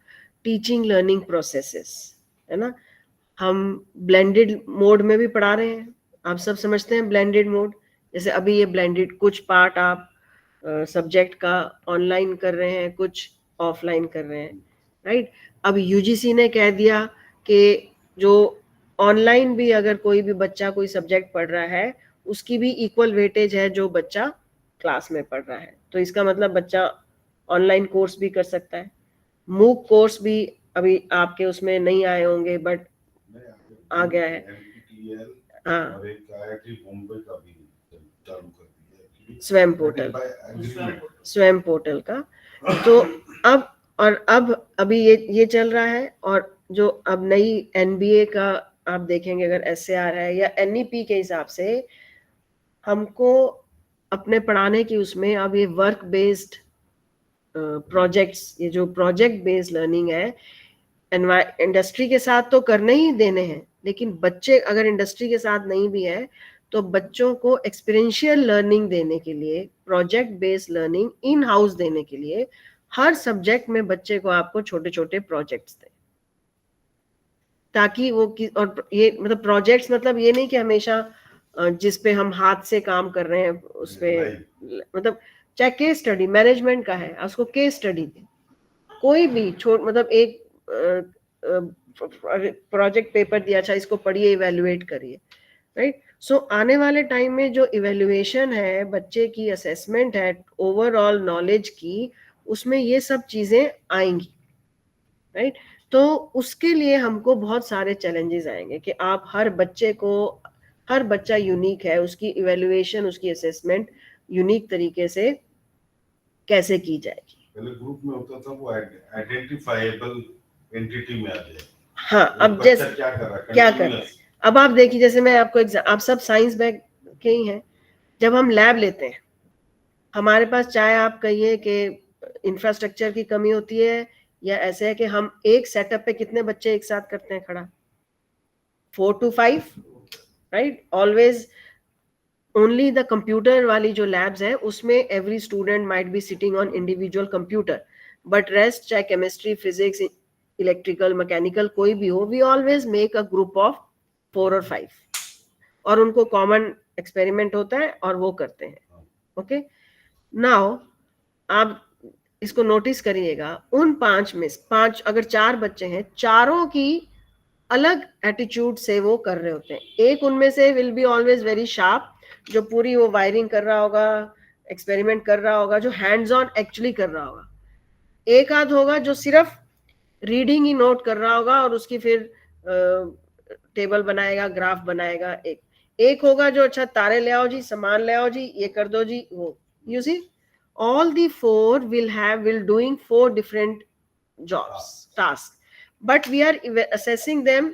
teaching learning processes, है ना, हम ब्लेंडेड मोड में भी पढ़ा रहे हैं. आप सब समझते हैं ब्लेंडेड मोड. जैसे अभी ये ब्लेंडेड, कुछ पार्ट आप सब्जेक्ट का ऑनलाइन कर रहे हैं, कुछ ऑफलाइन कर रहे हैं, राइट. अब यूजीसी ने कह दिया कि जो ऑनलाइन भी अगर कोई भी बच्चा कोई सब्जेक्ट पढ़ रहा है उसकी भी इक्वल वेटेज है जो बच्चा क्लास में पढ़ रहा है. तो इसका मतलब बच्चा ऑनलाइन कोर्स भी कर सकता है. मूक कोर्स भी अभी आपके उसमें नहीं आए होंगे, बट आ गया है. NPTEL हाँ, और एक IIT बॉम्बे का भी चालू कर दिया है, स्वयं पोर्टल, by agreement. स्वयं पोर्टल का. तो अब अभी ये चल रहा है. और जो अब नई NBA का आप देखेंगे, अगर SAR है या NEP के हिसाब से, हमको अपने पढ़ाने की उसमें अब ये वर्क बेस्ड प्रोजेक्ट्स, ये जो प्रोजेक्ट बेस्ड लर्निंग है, इंडस्ट्री के साथ तो करने ही देने हैं, लेकिन बच्चे अगर इंडस्ट्री के साथ नहीं भी है तो बच्चों को एक्सपीरियंशियल लर्निंग देने के लिए, project based learning in house देने के लिए, हर सब्जेक्ट में बच्चे को आपको छोटे छोटे प्रोजेक्ट्स दें, ताकि वो और ये मतलब प्रोजेक्ट्स मतलब ये नहीं कि हमेशा जिस पे हम हाथ से काम कर रहे हैं उस पे, मतलब चाहे केस स्टडी मैनेजमेंट का है, उसको केस स्टडी दें, कोई भी मतलब एक प्रोजेक्ट पेपर दिया, अच्छा इसको पढ़िए, इवेल्युएट करिए, राइट. सो आने वाले टाइम में जो इवेल्युएशन है, बच्चे की असेसमेंट है, ओवरऑल नॉलेज की, उसमें ये सब चीजें आएंगी, राइट. तो उसके लिए हमको बहुत सारे चैलेंजेस आएंगे कि आप हर बच्चा यूनिक है, उसकी इवेल्युएशन, उसकी असेसमेंट यूनिक तरीके से कैसे की जाएगी. पहले ग्रुप में होता था वो आइडेंटिफाइबल एंटिटी में आ जाए। हाँ, वो अब बच्चा जैसे क्या कर रहा है, क्या कर रहे हैं, continuous। अब आप देखिए, जैसे मैं आपको आप सब साइंस बैग के ही हैं, जब हम लैब लेते हैं, हमारे पास चाहे आप कहिए कि इंफ्रास्ट्रक्चर की कमी होती है, या ऐसे है कि हम एक सेटअप पे कितने बच्चे एक साथ करते हैं खड़ा, 4 to 5, right, always only the computer वाली जो लैब्स है उसमें every student might be sitting on individual computer, but rest चाहे केमिस्ट्री, फिजिक्स, इलेक्ट्रिकल, मैकेनिकल कोई भी हो, we always make a group of 4 और 5, और उनको कॉमन एक्सपेरिमेंट होता है और वो करते हैं। ओके, नाउ आप इसको नोटिस करिएगा, उन 5 में 5 अगर 4 बच्चे हैं, चारों की अलग एटीट्यूड से वो कर रहे होते हैं। एक उनमें से will be always very sharp, जो पूरी वो वायरिंग कर रहा होगा, एक्सपेरिमेंट कर रहा होगा, जो हैंड्स ऑन एक्चुअली कर रहा होगा। एक आध होगा जो सिर्फ रीडिंग ही नोट कर रहा होगा और उसकी फिर टेबल बनाएगा, ग्राफ बनाएगा। एक होगा जो अच्छा तारे ले आओ जी, सामान ले आओ जी, ये कर दो जी, वो। You see, all the 4 will doing 4 different jobs, tasks, but we are assessing them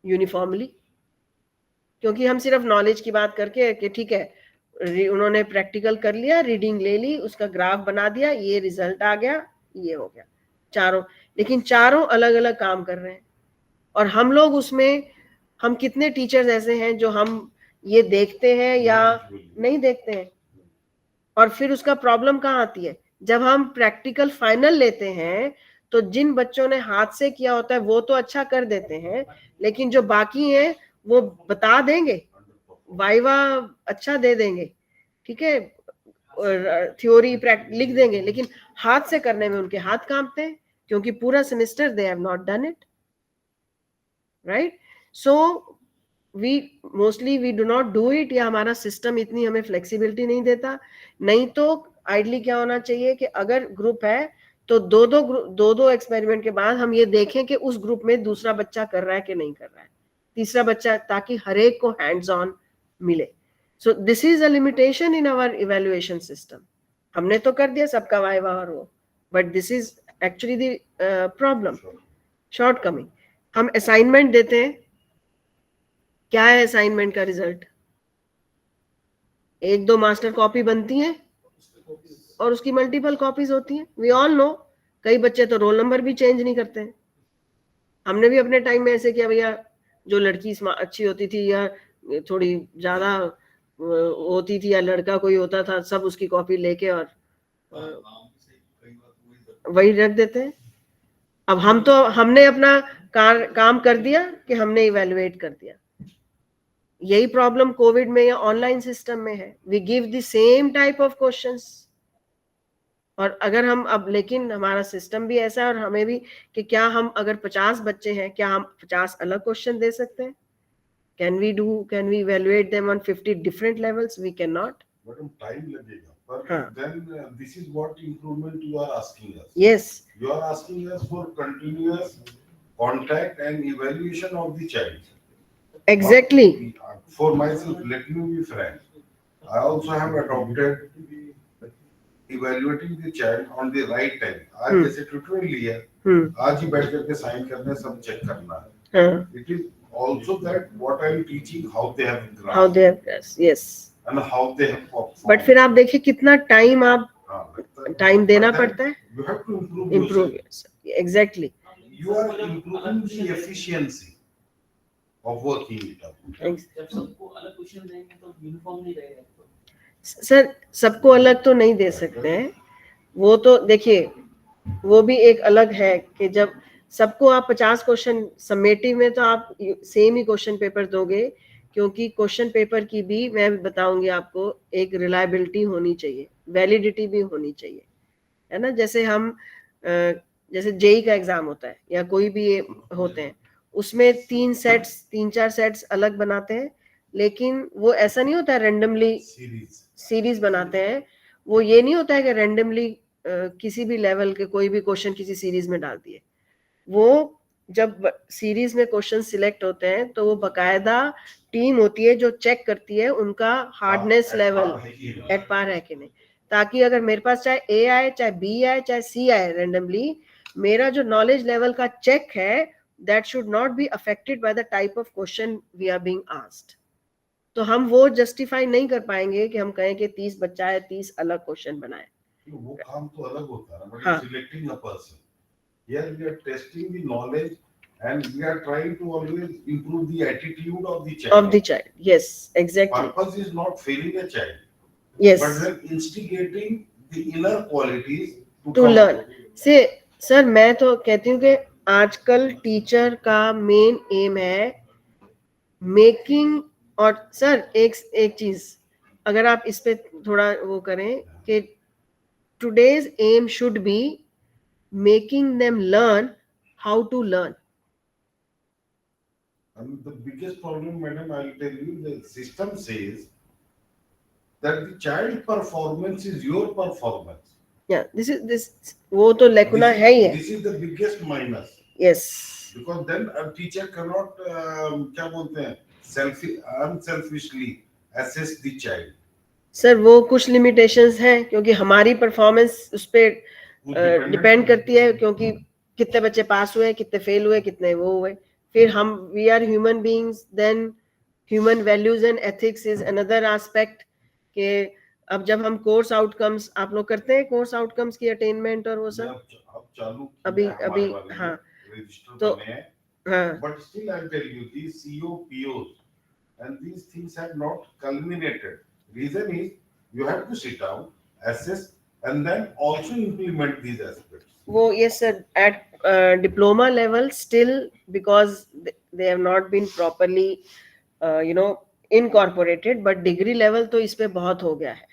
uniformly, क्योंकि हम सिर्फ नॉलेज की बात करके कि ठीक है, उन्होंने प्रैक्टिकल कर लिया, रीडिंग ले ली, उसका ग्राफ बना दिया, ये रिजल्ट आ गया, ये हो गया चारों। लेकिन चारों अलग अलग काम कर रहे हैं, और हम लोग उसमें, हम कितने टीचर्स ऐसे हैं जो हम ये देखते हैं या नहीं देखते हैं। और फिर उसका प्रॉब्लम कहाँ आती है, जब हम प्रैक्टिकल फाइनल लेते हैं, तो जिन बच्चों ने हाथ से किया होता है वो तो अच्छा कर देते हैं, लेकिन जो बाकी हैं वो बता देंगे, वाइवा अच्छा दे देंगे, ठीक है, थ्योरी लिख देंगे, लेकिन हाथ से करने में उनके हाथ कांपते हैं, क्योंकि पूरा semester they have not done it, right. So we do not do it, या हमारा सिस्टम इतनी हमें फ्लेक्सिबिलिटी नहीं देता। नहीं तो आइडली क्या होना चाहिए कि अगर ग्रुप है तो दो एक्सपेरिमेंट के बाद हम ये देखें कि उस ग्रुप में दूसरा बच्चा कर रहा है कि नहीं कर रहा है, तीसरा बच्चा, ताकि हर एक को हैंड्स ऑन मिले। So this is a limitation in our evaluation system. हमने तो कर दिया सबका वाइवा और वो, but this is actually the problem, shortcoming. हम असाइनमेंट देते हैं, क्या है असाइनमेंट का रिजल्ट, 1-2 मास्टर कॉपी बनती है और उसकी मल्टीपल कॉपीज होती हैं। वी ऑल नो, कई बच्चे तो रोल नंबर भी चेंज नहीं करते हैं। हमने भी अपने टाइम में ऐसे किया, भैया जो लड़की अच्छी होती थी या थोड़ी ज्यादा होती थी, या लड़का कोई होता था, सब उसकी कॉपी लेके और वही रख देते हैं। अब हमने अपना काम कर दिया कि हमने इवेलुएट कर दिया। यही प्रॉब्लम कोविड में या ऑनलाइन सिस्टम में है, we give the same type of questions. और अगर हम अब, लेकिन हमारा सिस्टम भी ऐसा है, और हमें भी, कि क्या हम अगर 50 बच्चे हैं, क्या हम 50 अलग क्वेश्चन दे सकते हैं? Can we evaluate them on 50 different levels? We can not. Madam time लगेगा, पर हाँ। then this is what improvement you are asking us. Yes. You are asking us for continuous contact and evaluation of the child. Exactly. For myself, let me be frank. I also have adopted evaluating the child on the right time. आज जैसे tutorial लिया, आज ही बैठ करके sign करना, सब check करना है। It is also that what I am teaching, how they have grasped. Yes. And how they have performed. But फिर आप देखिए कितना टाइम देना पड़ता है। You have to improve yourself. Exactly. You are improving the efficiency of working it out. जब सबको अलग क्वेश्चन देंगे तो यूनिफॉर्म नहीं रहेगा। सर, सबको अलग तो नहीं दे सकते हैं, वो तो देखिए, वो भी एक अलग है कि जब सबको आप 50 क्वेश्चन समेटिव में, तो आप सेम ही क्वेश्चन पेपर दोगे, क्योंकि क्वेश्चन पेपर की भी, मैं बताऊंगी आपको, एक रिलायबिलिटी होनी चाहिए, वैलिडिटी भी होनी चाहिए, है ना। जैसे जेई का एग्जाम होता है या कोई भी होते हैं, उसमें 3-4 सेट्स अलग बनाते हैं, लेकिन वो ऐसा नहीं होता है रैंडमली सीरीज बनाते हैं। वो ये नहीं होता है कि रैंडमली किसी भी लेवल के कोई भी क्वेश्चन किसी सीरीज में डाल दिए। वो जब सीरीज में क्वेश्चन सिलेक्ट होते हैं, तो वो बकायदा टीम होती है जो चेक करती है उनका हार्डनेस लेवल एट पार है कि नहीं, ताकि अगर मेरे पास चाहे ए आए, चाहे बी आए, चाहे सी आए रेंडमली, मेरा जो नॉलेज लेवल का चेक है that should not be affected by the type of question we are being asked. तो हम वो जस्टिफाई नहीं कर पाएंगे कि हम कहें कि 30 बच्चा है, 30 अलग क्वेश्चन बनाए। वो काम तो अलग होता है, बट हाँ। Selecting a person, here we are testing the knowledge and we are trying to always improve the attitude of the child. Of the child, yes, exactly, Purpose is not failing a child, yes, but then instigating the inner qualities to come learn. out. से sir मैं तो कहती हूँ कि आजकल teacher का main M है making. और सर एक चीज अगर आप इस पे थोड़ा वो करें कि today's aim should be making them learn how to learn. And the biggest problem, madam, I will tell you, the system says that the child performance is your performance. या दिस वो तो लेकुना है ही है। This is the biggest minus. Yes, Because then a teacher cannot, क्या बोलते हैं, unselfishly assess the child. Sir वो कुछ लिमिटेशंस हैं क्योंकि हमारी परफॉर्मेंस उस पे डिपेंड करती है, क्योंकि कितने बच्चे पास हुए, कितने फेल हुए, कितने वो हुए। फिर हम we are human beings, then human values and ethics is another aspect के अब जब हम कोर्स आउटकम्स आप लोग करते हैं, कोर्स आउटकम्स की अटेनमेंट और वो सब अब चालू अभी हाँ रजिस्टर तो बने हैं, हाँ but still I tell you these CO POs and these things have not culminated. Reason is you have to sit down, assess, and then also implement these aspects. वो yes sir at diploma level still because they have not been properly incorporated, but degree level तो इस पे बहुत हो गया है।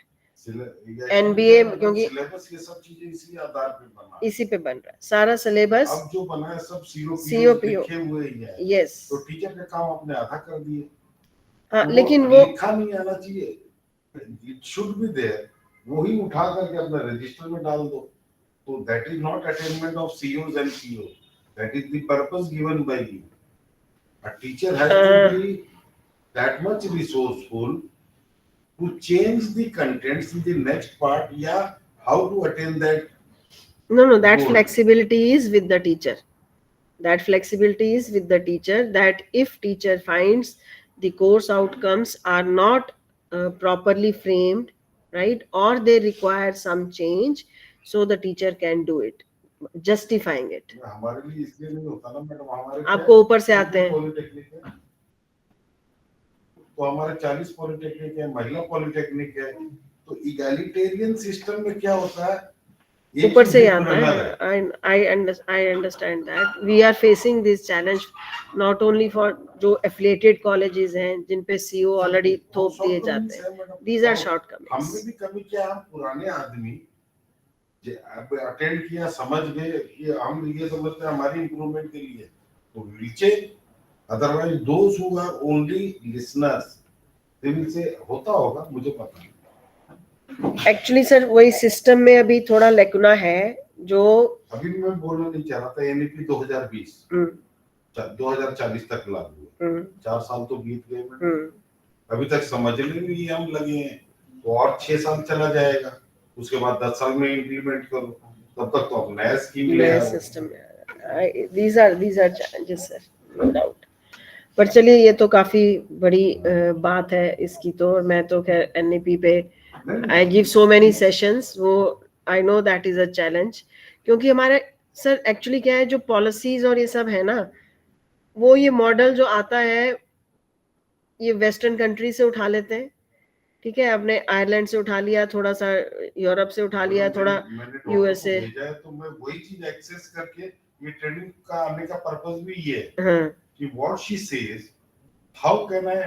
NBA क्योंकि syllabus ये सब चीजें इसी आधार पे बना है। इसी पे बन रहा है सारा सिलेबस। अब जो बना है सब COPO लिखे हुए ही है। यस, तो टीचर का काम आपने आधा कर दिए। हाँ तो लेकिन वो लिखा नहीं आना चाहिए, इट शुड बी देयर, वही उठा करके अपना रजिस्टर में डाल दो। तो that is not attainment of COs and POs, that is the purpose given by you. A teacher has to be that much resourceful to change the contents in the next part, yeah, how to attain that. No, that goal. flexibility is with the teacher. That flexibility is with the teacher, that if teacher finds the course outcomes are not properly framed, right, or they require some change, so the teacher can do it, justifying it. हमारे लिए इसलिए नहीं होता ना madam, हमारे आपको ऊपर से आते हैं पॉलिटेक्निक है, तो हमारे 40 पॉलिटेक्निक है, महिला पॉलिटेक्निक है, तो इगैलिटेरियन सिस्टम में क्या होता है, ऊपर से ही आता है। I understand that we are facing this challenge not only for जो affiliated colleges हैं जिन पे CO already थोप दिए जाते हैं, these are shortcomings। हमने भी कभी क्या, हम पुराने आदमी अटेंड किया, समझ गए कि हम ये समझते हैं हमारी इंप्रूवमेंट के लिए, तो नीचे otherwise those who are only listeners they will say होता होगा, मुझे पता नहीं। एक्चुअली सर वही सिस्टम में अभी थोड़ा लेकुना है जो अभी मैं बोलना नहीं चाह रहा था। NEP 2020 2040 तक लागू है, 4 साल तो बीत गए, अभी तक समझने में ही हम लगे हैं, तो और 6 साल चला जाएगा, उसके बाद 10 साल में इम्प्लीमेंट करो, तब तक तो अब नया स्कीम ले आओ। System these are challenges sir, no doubt। पर चलिए ये तो काफी बड़ी बात है इसकी, तो मैं तो खैर NEP पे I give so many sessions, वो I know that is a challenge, क्योंकि हमारे सर एक्चुअली क्या है, जो पॉलिसीज और ये सब है ना, वो ये मॉडल जो आता है ये वेस्टर्न कंट्री से उठा लेते हैं, ठीक है, आपने आयरलैंड से उठा लिया, थोड़ा सा यूरोप से उठा लिया, थोड़ा USA, तो मैं वही चीज एक्सेस करके ये ट्रेनिंग का आने का पर्पस भी ये है हाँ कि what she says, how can I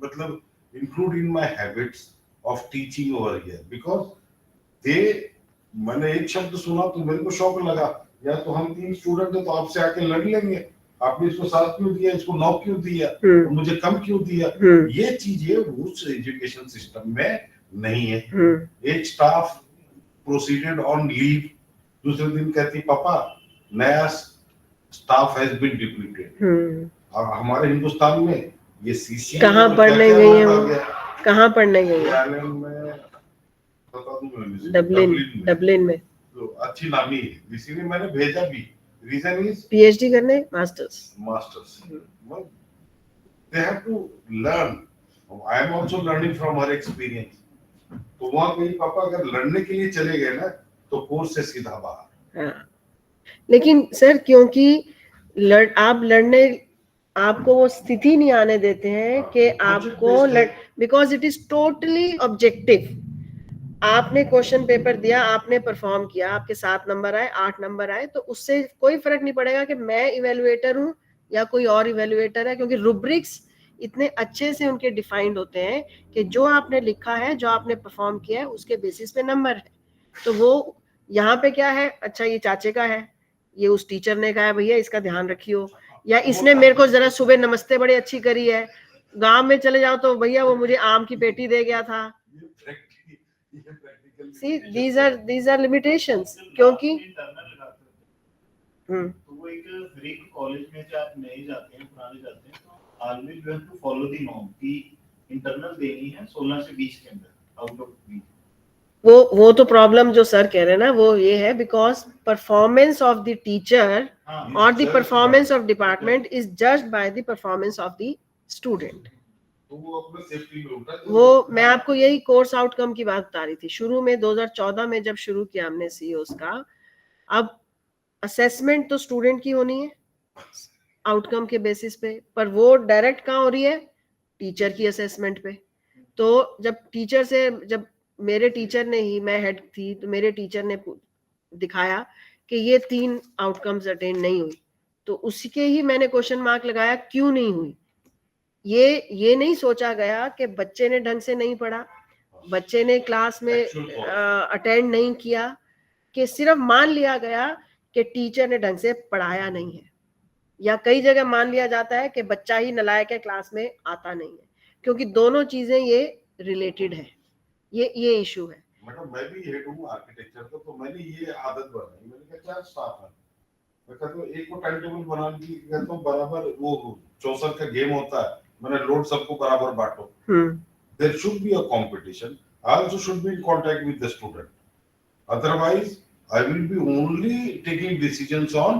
मतलब include in my habits of teaching over here, because मैंने एक शब्द सुना तो मेरे को शौक लगा, या तो हम 3 स्टूडेंट है तो आपसे आके लड़ लेंगे, आपने इसको 7 क्यों दिया, इसको 9 क्यों दिया, और मुझे कम क्यों दिया। ये चीजें उस एजुकेशन सिस्टम में नहीं है। एक स्टाफ प्रोसीडेड ऑन लीव, दूसरे दिन कहती पापा नया स्टाफ हैज बीन डिप्यूटेड। और हमारे हिंदुस्तान में ये CC कहाँ पढ़ने गई है, कहाँ पढ़ने गई है, आयरलैंड में बता दूं मैं डबलिन में। डबलिन में तो अच्छी नामी है, इसीलिए मैंने भेजा भी। रीजन इज पीएचडी करने, masters. Masters. They have to learn. I am also learning from हर एक्सपीरियंस। तो वहां मेरी पापा अगर लड़ने के लिए चले गए ना तो कोर्स से सीधा बाहर। हाँ, लेकिन सर क्योंकि आप लड़ने, आपको वो स्थिति नहीं आने देते हैं कि आपको because it is totally objective. आपने क्वेश्चन पेपर दिया, आपने परफॉर्म किया, आपके 7 नंबर आए, 8 नंबर आए, तो उससे कोई फर्क नहीं पड़ेगा कि मैं इवेलुएटर हूं या कोई और इवेलुएटर है, क्योंकि रुब्रिक्स इतने अच्छे से उनके डिफाइंड होते हैं कि जो आपने लिखा है, जो आपने परफॉर्म किया है, उसके बेसिस पे नंबर है। तो वो यहाँ पे क्या है, अच्छा ये चाचे का है, ये उस टीचर ने कहा है भैया इसका ध्यान रखियो, या इसने मेरे को जरा सुबह नमस्ते बड़ी अच्छी करी है। गांव में चले जाओ तो भैया वो मुझे आम की पेटी दे गया था। See, these are limitations, क्योंकि तो वो एक हर एक कॉलेज में जब आप नए जाते हैं, पुराने जाते हैं, तो always you have to follow the norm कि इंटरनल देनी है 16 से 20 के अंदर आउट ऑफ 20। वो तो प्रॉब्लम जो सर कह रहे हैं ना, वो ये है because performance of the teacher और the performance of department is judged by the performance of the student. तो वो अपने सेफ्टी में उठा। वो मैं आपको यही कोर्स आउटकम की बात बता रही थी। शुरू में 2014 में जब शुरू किया हमने सीओस का, अब असेसमेंट तो स्टूडेंट की होनी है आउटकम के बेसिस पे, पर वो डायरेक्ट कहाँ हो रही है, टीचर की असेसमेंट पे। तो जब टीचर से, जब मेरे टीचर ने ही, मैं हेड थी, तो मेरे टीचर ने दिखाया कि ये 3 आउटकम्स अटेंड नहीं हुई, तो उसके ही मैंने क्वेश्चन मार्क लगाया, क्यों नहीं हुई। ये नहीं सोचा गया कि बच्चे ने ढंग से नहीं पढ़ा, बच्चे ने क्लास में अटेंड नहीं किया, कि सिर्फ मान लिया गया कि टीचर ने ढंग से पढ़ाया नहीं है, या कई जगह मान लिया जाता है कि बच्चा ही नालायक है, क्लास में आता नहीं है, क्योंकि दोनों चीजें ये रिलेटेड है। ये इशू है। मतलब मैं भी हेड हूँ आर्किटेक्चर का, तो मैंने ये आदत बनाई। मैंने कहा 4 स्टाफ है, मैं कहता हूँ एक को टाइम टेबल बनाने की कहता हूँ, बराबर वो 64 का गेम होता है, मैंने लोड सबको बराबर बांटो। There should be a competition, I also should be in contact with the student, otherwise I will be only taking decisions on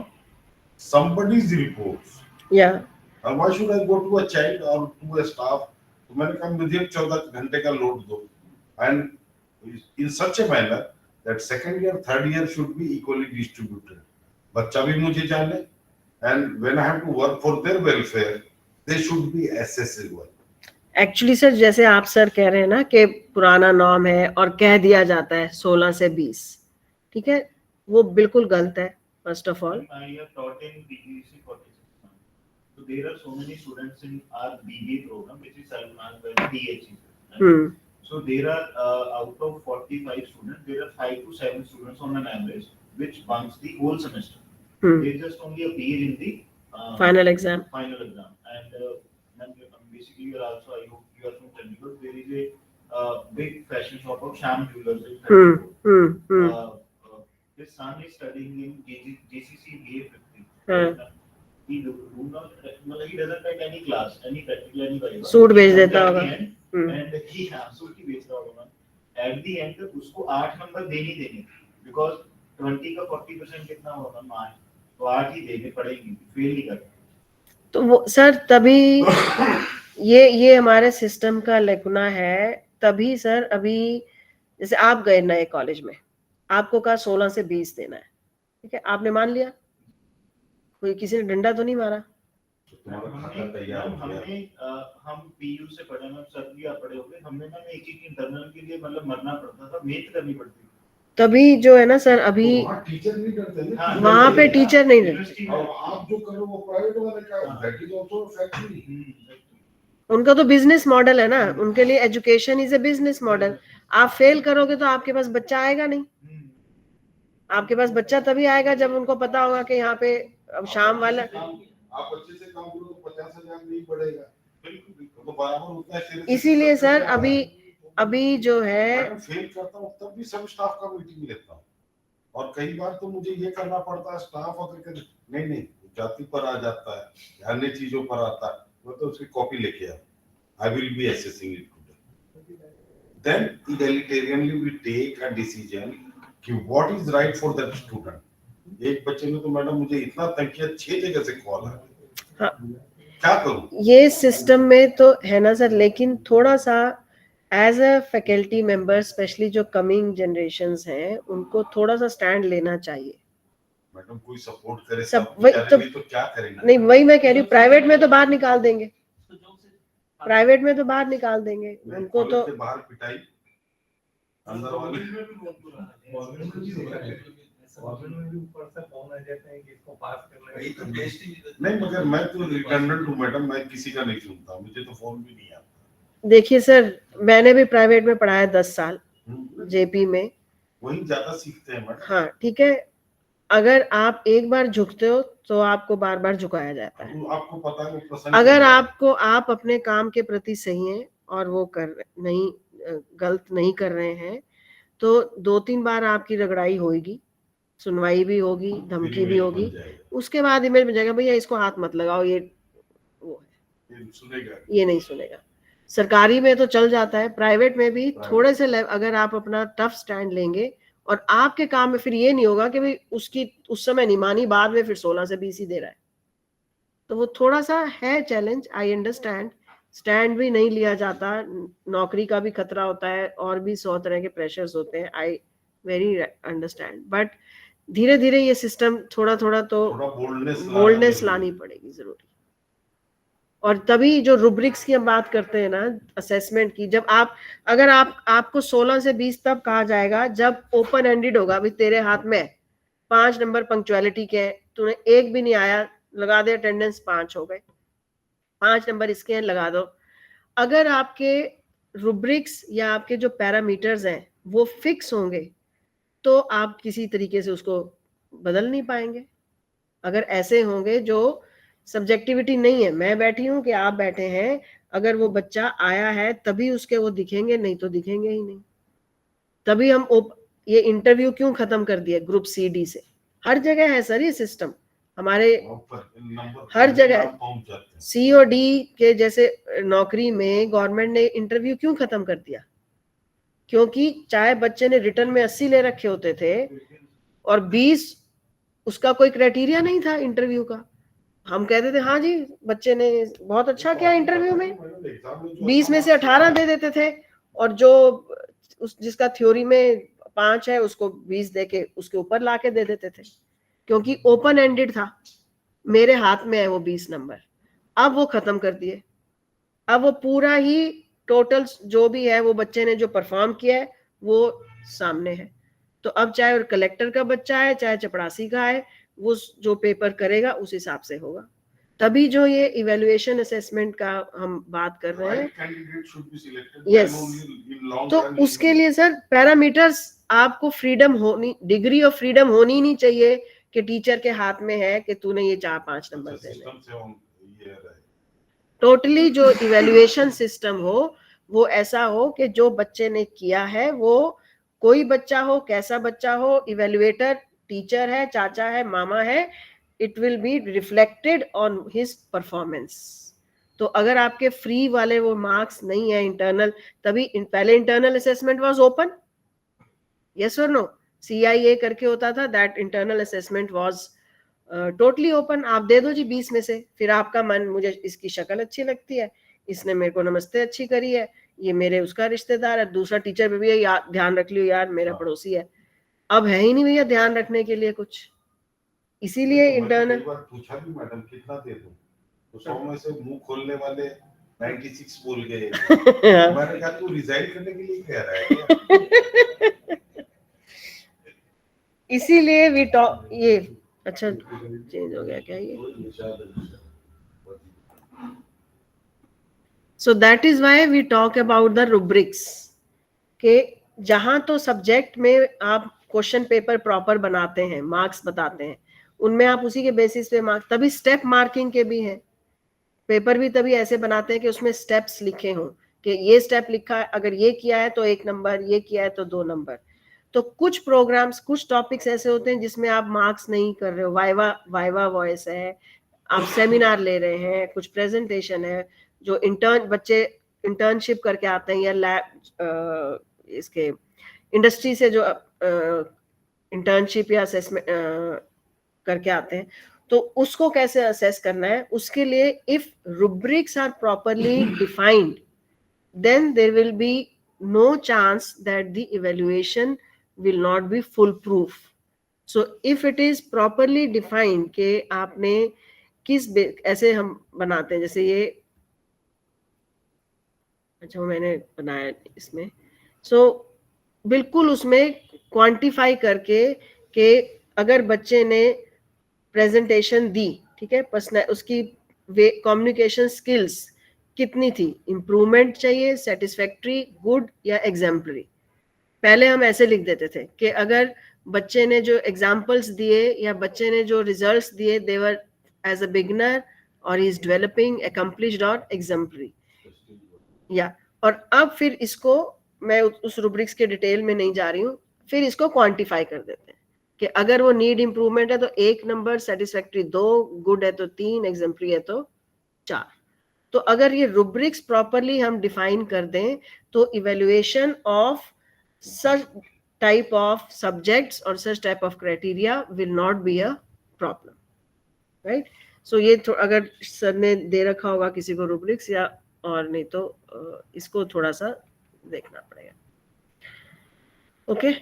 somebody's reports. Yeah. And why should I go to a child or to a staff? तो मैंने कहा मुझे 14 घंटे का load दो, and in such a manner that second year, third year should be equally distributed. बच्चा भी मुझे जाने, and when I have to work for their welfare, they should be accessible. Actually sir जैसे आप सर कह रहे हैं ना कि पुराना नॉर्म है और कह दिया जाता है 16 से 20, ठीक है, वो बिल्कुल गलत है। First of all I have taught in BGC 46. So there are so many students in our BBA program, which is self-managed by the DHE. So there are out of 45 students, there are 5 to 7 students on an average, which bunks the whole semester. They just only appear in the final exam. And basically, you are also, I hope you are from Chandigarh. There is a big fashion shop of Sham Jewellers. His son is studying in GCC BA 50. He doesn't take any class, any practical, any whatever. Suit बेच देता होगा। And he suit ही बेच रहा होगा। At the end उसको 8 number देने because 20 का 40% कितना होगा मार्क, तो 8 ही देने पड़ेंगे, फेल नहीं करना। तो वो सर तभी ये हमारे सिस्टम का लेकुना है। तभी सर अभी जैसे आप गए नए कॉलेज में, आपको कहा 16 से 20 देना है, ठीक है, आपने मान लिया, कोई किसी ने डंडा तो नहीं मारा। हम पीयू से पढ़े, हम सर भी आप पढ़े होंगे, हमने ना एक एक इंटरनल के लिए मतलब मरना पड़ता था, मेहनत करनी पड़ती थी। तभी जो है ना सर अभी टीचर नहीं डरते ना, वहां पे टीचर नहीं डरते। और आप जो करो वो प्राइवेट वाले का, दैट इज आल्सो फैक्ट्री। उनका तो बिजनेस मॉडल है ना, उनके लिए education is a business model. आप फेल करोगे तो आपके पास बच्चा आएगा नहीं, आपके पास बच्चा तभी आएगा जब उनको पता होगा कि यहाँ पे अब शाम वाला आप अच्छे से काम करो तो 50,000 नहीं बढ़ेगा, तो बराबर उतना है। इसीलिए सर अभी जो है फेल करता हूँ तब भी सब स्टाफ का मीटिंग लेता हूँ, और कई बार तो मुझे ये करना पड़ता है, स्टाफ अगर नहीं जाति पर आ जाता है, अन्य चीजों पर आता है, वो तो उसकी कॉपी लेके आओ, I will be assessing it today. then egalitarianly we take a decision कि what is right for that student. एक बच्चे ने तो मैडम मुझे इतना तंग किया, 6 जगह से कॉल आ गई, हाँ, क्या करूं? ये सिस्टम में तो है ना सर, लेकिन थोड़ा सा as a faculty member specially जो कमिंग जनरेशन्स हैं उनको थोड़ा सा स्टैंड लेना चाहिए। मैडम कोई सपोर्ट करे, सब सब वही बेचारे तो- नहीं तो क्या करेंगे? नहीं, वही मैं कह रही हूँ, प्राइवेट में तो बाहर निकाल देंगे, तो जो से प्राइवेट में तो बाहर निकाल देंगे उनको तो। कॉलेज के बाहर पिटाई, अंदर वाले गवर्नमेंट में भी ऊपर से फोन आ जाते हैं कि इसको पास करना है। नहीं, मगर मैं तो रिटर्नेंट हूँ मैडम, मैं किसी का नहीं सुनता, मुझे तो फोन भी नहीं आता। देखिए सर, मैंने भी प्राइवेट में पढ़ाया 10 साल जेपी में। वही ज्यादा सीखते हैं मैडम। हाँ ठीक है, अगर आप एक बार झुकते हो तो आपको बार बार झुकाया जाता है। तो आपको पता है वो पसंद अगर नहीं आपको आप अपने काम के प्रति सही हैं और वो नहीं गलत नहीं कर रहे हैं तो 2-3 बार आपकी रगड़ाई होगी, सुनवाई भी होगी, है, धमकी फिर भी इमेज होगी, बन जाएगा। उसके बाद इमेज बन जाएगा भैया इसको हाथ मत लगाओ, ये वो है, ये सुनेगा। ये नहीं सुनेगा। सरकारी में तो चल जाता है, प्राइवेट में भी थोड़े से अगर आप अपना टफ स्टैंड लेंगे और आपके काम में फिर ये नहीं होगा कि भाई उसकी उस समय नहीं मानी, बाद में फिर 16 से 20 ही दे रहा है, तो वो थोड़ा सा है चैलेंज। आई अंडरस्टैंड, स्टैंड भी नहीं लिया जाता, नौकरी का भी खतरा होता है और भी 100 तरह के प्रेशर्स होते हैं, आई वेरी अंडरस्टैंड, बट धीरे धीरे ये सिस्टम थोड़ा थोड़ा तो थोड़ा बोल्डनेस लानी पड़ेगी जरूरी। और तभी जो रुब्रिक्स की हम बात करते हैं ना, असेसमेंट की, जब अगर आपको 16 से 20 तब कहा जाएगा जब ओपन एंडेड होगा, भाई तेरे हाथ में 5 नंबर पंक्चुअलिटी के हैं, तूने एक भी नहीं आया, लगा दे अटेंडेंस, 5 हो गए, 5 नंबर इसके हैं, लगा दो। अगर आपके रुब्रिक्स या आपके जो पैरामीटर्स हैं वो फिक्स होंगे तो आप किसी तरीके से उसको बदल नहीं पाएंगे। अगर ऐसे होंगे जो सब्जेक्टिविटी नहीं है, मैं बैठी हूं कि आप बैठे हैं, अगर वो बच्चा आया है तभी उसके वो दिखेंगे, नहीं तो दिखेंगे ही नहीं। तभी हम ये इंटरव्यू क्यों खत्म कर दिया ग्रुप सी डी से, हर जगह है सर ये सिस्टम, हमारे हर जगह सी और डी के जैसे नौकरी में गवर्नमेंट ने इंटरव्यू क्यों खत्म कर दिया, क्योंकि चाहे बच्चे ने रिटर्न में 80 ले रखे होते थे और 20 उसका कोई क्राइटेरिया नहीं था इंटरव्यू का, हम कहते थे हाँ जी बच्चे ने बहुत अच्छा किया इंटरव्यू में, 20 में से 18 दे देते थे, और जो जिसका थ्योरी में 5 है उसको 20 दे के उसके ऊपर ला के दे देते थे, क्योंकि ओपन एंडेड था, मेरे हाथ में है वो 20 नंबर। अब वो खत्म कर दिए, अब वो पूरा ही टोटल जो भी है वो बच्चे ने जो परफॉर्म किया है वो सामने है। तो अब चाहे कलेक्टर का बच्चा है चाहे चपरासी का है, वो जो पेपर करेगा उस हिसाब से होगा। तभी जो ये इवेल्युएशन असेसमेंट का हम बात कर रहे हैं, यस, तो उसके लिए सर पैरामीटर्स आपको फ्रीडम होनी, डिग्री ऑफ फ्रीडम होनी नहीं चाहिए कि टीचर के हाथ में है कि तूने ये 4-5 नंबर देने। टोटली जो इवेल्युएशन सिस्टम हो वो ऐसा हो कि जो बच्चे ने किया है, वो कोई बच्चा हो, कैसा बच्चा हो, इवेल्युएटर टीचर है, चाचा है, मामा है, it will be reflected on his performance. तो अगर आपके फ्री वाले वो मार्क्स नहीं है इंटरनल, तभी पहले internal assessment was open, yes और नो, CIA करके होता था, that internal assessment was totally open, आप दे दो जी 20 में से, फिर आपका मन, मुझे इसकी शक्ल अच्छी लगती है, इसने मेरे को नमस्ते अच्छी करी है, ये मेरे उसका रिश्तेदार है, दूसरा टीचर पे भी ध्यान रख लियो यार मेरा पड़ोसी है। अब है ही नहीं भैया ध्यान रखने के लिए कुछ, इसीलिए इंटरनल पूछा भी मैडम कितना दे दूं, तो 100 में से मुंह खोलने वाले 96 बोल गए। मैंने कहा तू रिजाइन करने के लिए कह रहा है? इसीलिए वी टॉक, ये अच्छा चेंज हो गया क्या ये, so that is why we talk about the rubrics, के जहां तो सब्जेक्ट में आप क्वेश्चन पेपर प्रॉपर बनाते हैं, मार्क्स बताते हैं, उनमें आप उसी के बेसिस पे मार्क्स, तभी स्टेप मार्किंग के भी हैं पेपर, भी तभी ऐसे बनाते हैं कि उसमें स्टेप्स लिखे हों कि ये स्टेप लिखा है, अगर ये किया है तो 1 नंबर, ये किया है तो 2 नंबर। तो कुछ प्रोग्राम्स, कुछ टॉपिक्स ऐसे होते हैं जिसमें आप मार्क्स नहीं कर रहे हो, वाइवा वॉइस है, आप सेमिनार ले रहे हैं, कुछ प्रेजेंटेशन है, जो इंटर्न बच्चे इंटर्नशिप करके आते हैं या लैब इसके इंडस्ट्री से जो इंटर्नशिप या असेसमेंट करके आते हैं, तो उसको कैसे असेस करना है, उसके लिए if rubrics are properly defined, then there will be no chance that the evaluation will not be foolproof. So if it is properly defined कि आपने किस ऐसे हम बनाते हैं, जैसे ये अच्छा मैंने बनाया इसमें, so बिल्कुल उसमें क्वांटिफाई करके कि अगर बच्चे ने प्रेजेंटेशन दी, ठीक है, उसकी कम्युनिकेशन स्किल्स कितनी थी, इंप्रूवमेंट चाहिए, सेटिस्फैक्ट्री, गुड या एग्जाम्पलरी। पहले हम ऐसे लिख देते थे कि अगर बच्चे ने जो एग्जाम्पल्स दिए या बच्चे ने जो रिजल्ट्स दिए, दे वर एज अ बिगिनर और ही इज डेवलपिंग, अकम्प्लिश्ड और एग्जाम्पलरी, या और अब फिर इसको मैं उस रुब्रिक्स के डिटेल में नहीं जा रही हूँ, फिर इसको क्वांटिफाई कर देते हैं कि अगर वो नीड इंप्रूवमेंट है तो 1 नंबर, सेटिस्फैक्ट्री 2, गुड है तो 3, एग्जाम्पलरी है तो 4। तो अगर ये रुब्रिक्स प्रॉपरली हम डिफाइन कर दें तो evaluation of such type of subjects और such type of criteria will not be a problem, right. So ये अगर सर ने दे रखा होगा किसी को रुब्रिक्स, या और नहीं तो इसको थोड़ा सा देखना पड़ेगा। Okay,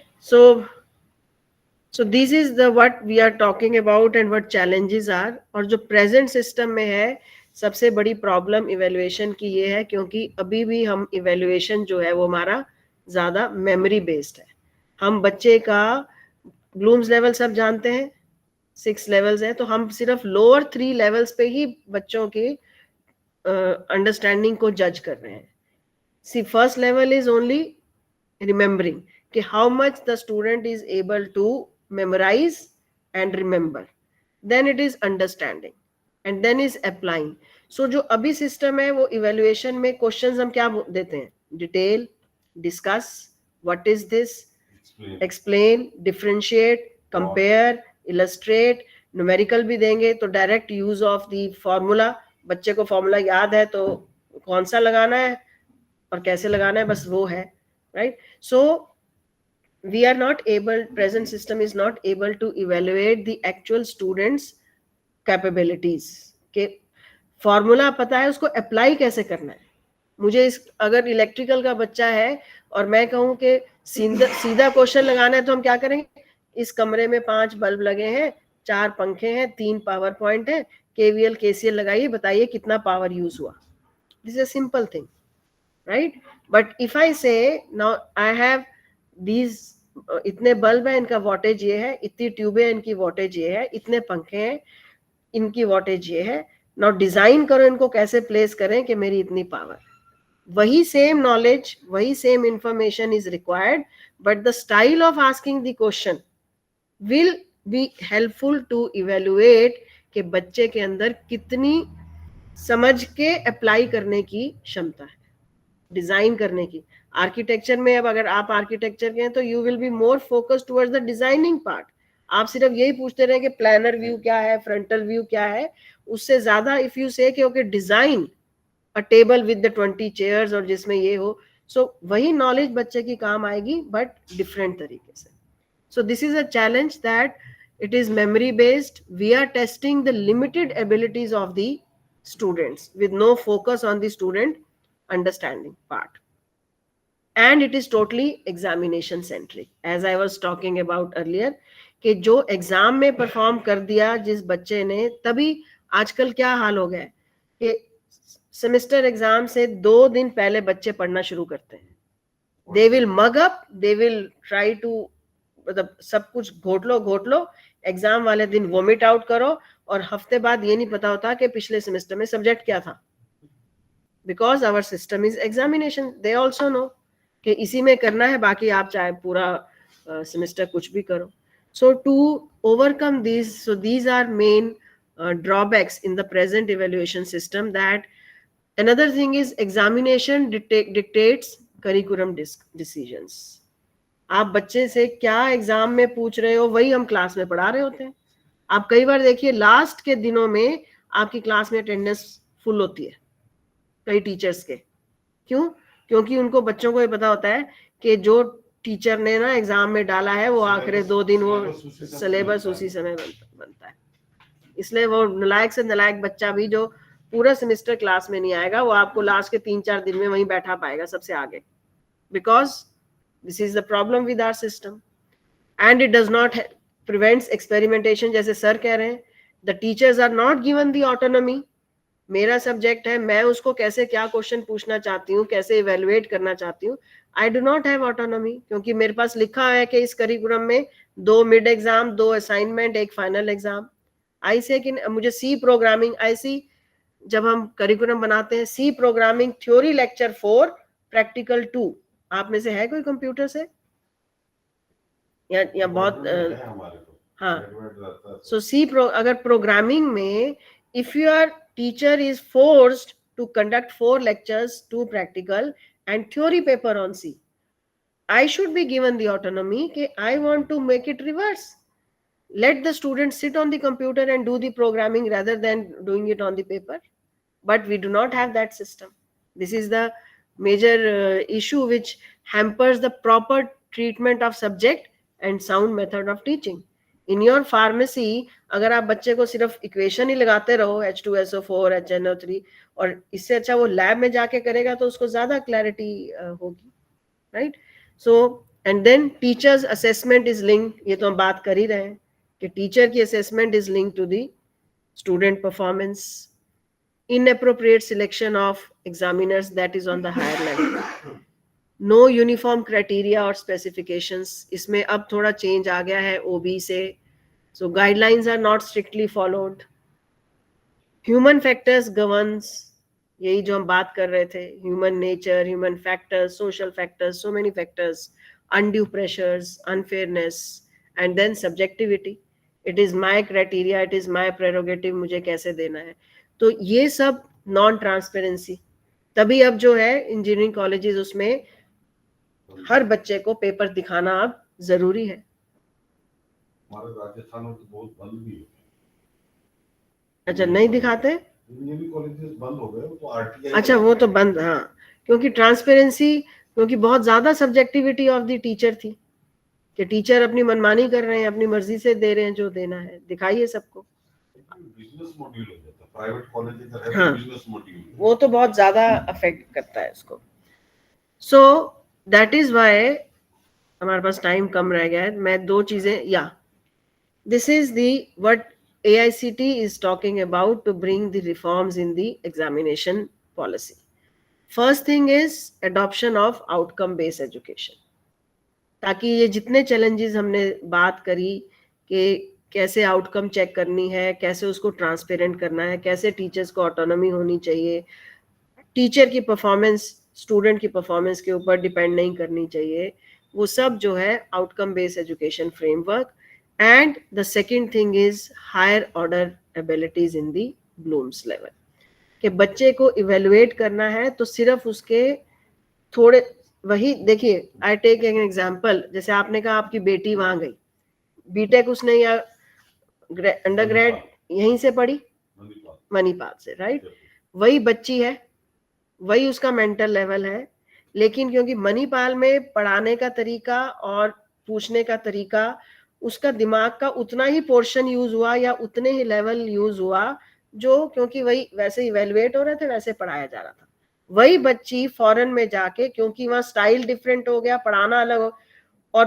so this is the what we are talking about and what challenges are। और जो प्रेजेंट सिस्टम में है, सबसे बड़ी प्रॉब्लम इवेल्युएशन की ये है, क्योंकि अभी भी हम इवेल्युएशन जो है वो हमारा ज्यादा मेमोरी बेस्ड है। हम बच्चे का ब्लूम्स लेवल सब जानते हैं, 6 लेवल्स है, तो हम सिर्फ लोअर 3 लेवल्स पे ही बच्चों की अंडरस्टैंडिंग को जज कर रहे हैं। See first level is only remembering कि how much the student is able to memorize and remember, then it is understanding and then is applying। so जो अभी सिस्टम है वो इवेल्युएशन में क्वेश्चंस हम क्या देते हैं, detail, discuss, what is this, explain, differentiate, compare, illustrate, numerical भी देंगे तो direct use of the formula, बच्चे को फॉर्मूला याद है तो कौन सा लगाना है और कैसे लगाना है, बस वो है, right. So we are not able, present system is not able to evaluate the actual students capabilities के फॉर्मूला पता है, उसको अप्लाई कैसे करना है। मुझे अगर इलेक्ट्रिकल का बच्चा है और मैं कहूँ कि सीधा क्वेश्चन लगाना है, तो हम क्या करेंगे, इस कमरे में 5 बल्ब लगे हैं, 4 पंखे हैं, 3 पावर पॉइंट है, केवीएल केसीएल लगाइए, बताइए कितना पावर यूज हुआ। This is a simple thing, right. But if I से नाउ आई हैव दीज, इतने बल्ब है, इनका वोल्टेज ये है, इतनी ट्यूबें हैं, इनकी वोल्टेज ये है, इतने पंखे हैं, इनकी वोल्टेज ये है, नाउ डिजाइन करो इनको कैसे प्लेस करें कि मेरी इतनी पावर। वही सेम नॉलेज, वही same information is required, but the style of asking the question will be helpful to evaluate कि बच्चे के अंदर कितनी समझ के अप्लाई करने की क्षमता है, डिजाइन करने की। आर्किटेक्चर में अब अगर आप आर्किटेक्चर के हैं तो you will be more focused towards the designing part. आप सिर्फ यही पूछते रहे कि प्लानर व्यू क्या है, फ्रंटल व्यू क्या है, उससे ज्यादा इफ यू से कि okay design a table with the 20 chairs और जिसमें ये हो, सो वही नॉलेज बच्चे की काम आएगी बट डिफरेंट तरीके से। So this is a challenge that it is memory based, we are testing the limited abilities of the students with no focus on the student understanding part, and it is totally examination centric, as I was talking about earlier कि जो exam में perform कर दिया जिस बच्चे ने, तभी आजकल क्या हाल हो गया है कि सेमेस्टर एग्जाम से 2 दिन पहले बच्चे पढ़ना शुरू करते हैं। They will mug up, they will try to, मतलब सब कुछ घोट लो, एग्जाम वाले दिन वोमिट आउट करो, और हफ्ते बाद ये नहीं पता होता कि पिछले सेमेस्टर में सब्जेक्ट क्या था, because our system is examination। they also know कि इसी में करना है, बाकी आप चाहे पूरा सेमेस्टर कुछ भी करो। so to overcome these, so these are main drawbacks in the present evaluation system। that another thing is examination dictates curriculum decisions। आप बच्चे से क्या एग्जाम में पूछ रहे हो वही हम क्लास में पढ़ा रहे होते हैं। आप कई बार देखिए लास्ट के दिनों में आपकी क्लास में अटेंडेंस फुल होती है कई टीचर्स के, क्यों? क्योंकि उनको बच्चों को ये पता होता है कि जो टीचर ने ना एग्जाम में डाला है वो आखिरी 2 दिन वो सिलेबस उसी समय बनता है। इसलिए वो नालायक से नालायक बच्चा भी जो पूरा सेमेस्टर क्लास में नहीं आएगा, वो आपको लास्ट के 3-4 दिन में वहीं बैठा पाएगा सबसे आगे, because this is the problem with our system and it does not prevents experimentation. जैसे सर कह रहे हैं, the teachers are not given the autonomy. मेरा सब्जेक्ट है, मैं उसको कैसे क्या क्वेश्चन पूछना चाहती हूँ, कैसे इवेलुएट करना चाहती हूँ, I do not have autonomy, क्योंकि मेरे पास लिखा है कि इस करिकुलम में 2 mid exam, 2 assignment, 1 final exam. I say कि मुझे सी प्रोग्रामिंग, ऐसी जब हम करिकुलम बनाते हैं, C programming theory lecture 4 practical 2। आप में से है कोई कंप्यूटर से या बहुत हाँ। सो सी अगर प्रोग्रामिंग में if your teacher is forced to conduct 4 lectures, 2 practical and theory paper on C, I should be given the autonomy कि I want to make it reverse. Let the students sit on the computer and do the programming rather than doing it on the paper. But we do not have that system. This is the major issue which hampers the proper treatment of subject and sound method of teaching. In your pharmacy, अगर आप बच्चे को सिर्फ equation ही लगाते रहो H2SO4 HNO3, और इससे अच्छा वो लैब में जाके करेगा तो उसको ज्यादा क्लैरिटी होगी, right? So and then teachers assessment is link, ये तो हम बात कर ही रहे हैं कि टीचर की assessment is link to the student performance. Inappropriate selection of examiners, that is on the higher level. No uniform criteria or specifications. इसमें अब थोड़ा change आ गया है OB से. So guidelines are not strictly followed. Human factors governs, यही जो हम बात कर रहे थे, human nature, human factors, social factors, so many factors, undue pressures, unfairness, and then subjectivity. It is my criteria, it is my prerogative, मुझे कैसे देना है. तो ये सब नॉन ट्रांसपेरेंसी. तभी अब जो है इंजीनियरिंग कॉलेजेस, उसमें हर बच्चे को पेपर दिखाना अब जरूरी है. हमारे राजस्थान में तो बहुत बंद भी है. अच्छा, नहीं दिखाते? इंजीनियरिंग कॉलेजेस बंद हो गए तो आरटीआई. अच्छा, वो तो बंद, हाँ, क्योंकि ट्रांसपेरेंसी, क्योंकि बहुत ज्यादा सब्जेक्टिविटी ऑफ द टीचर थी कि टीचर अपनी मनमानी कर रहे हैं, अपनी मर्जी से दे रहे हैं, जो देना है दिखाइए सबको. बिजनेस मॉड्यूल हो जाता है प्राइवेट कॉलेज का है. हाँ, बिजनेस मॉड्यूल वो तो बहुत ज्यादा अफेक्ट करता है इसको. सो दैट इज वाई हमारे पास टाइम कम रह गया है. मैं 2 चीजें, या this is the what AICT is talking about to bring the reforms in the examination policy. First thing is adoption of outcome based education. ताकि ये जितने challenges हमने बात करी कि कैसे आउटकम चेक करनी है, कैसे उसको ट्रांसपेरेंट करना है, कैसे टीचर्स को ऑटोनॉमी होनी चाहिए, टीचर की परफॉर्मेंस स्टूडेंट की परफॉर्मेंस के ऊपर डिपेंड नहीं करनी चाहिए, वो सब जो है outcome based education framework. And the second thing is higher order abilities in the Bloom's level, कि बच्चे को इवेलुएट करना है तो सिर्फ उसके थोड़े, वही देखिए, आई टेक एन एग्जांपल, जैसे आपने कहा आपकी बेटी वहां गई, बीटेक उसने या अंडरग्रेड यहीं से पढ़ी, मणिपाल से, राइट? वही बच्ची है, वही उसका मेंटल लेवल है, लेकिन क्योंकि मणिपाल में पढ़ाने का तरीका और पूछने का तरीका, उसका दिमाग का उतना ही पोर्शन यूज हुआ या उतने ही लेवल यूज हुआ, जो क्योंकि वही वैसे इवेलुएट हो रहे थे, वैसे पढ़ाया जा रहा था. वही बच्ची फॉरेन में जाके, क्योंकि वहाँ स्टाइल डिफरेंट हो गया, पढ़ाना अलग हो, और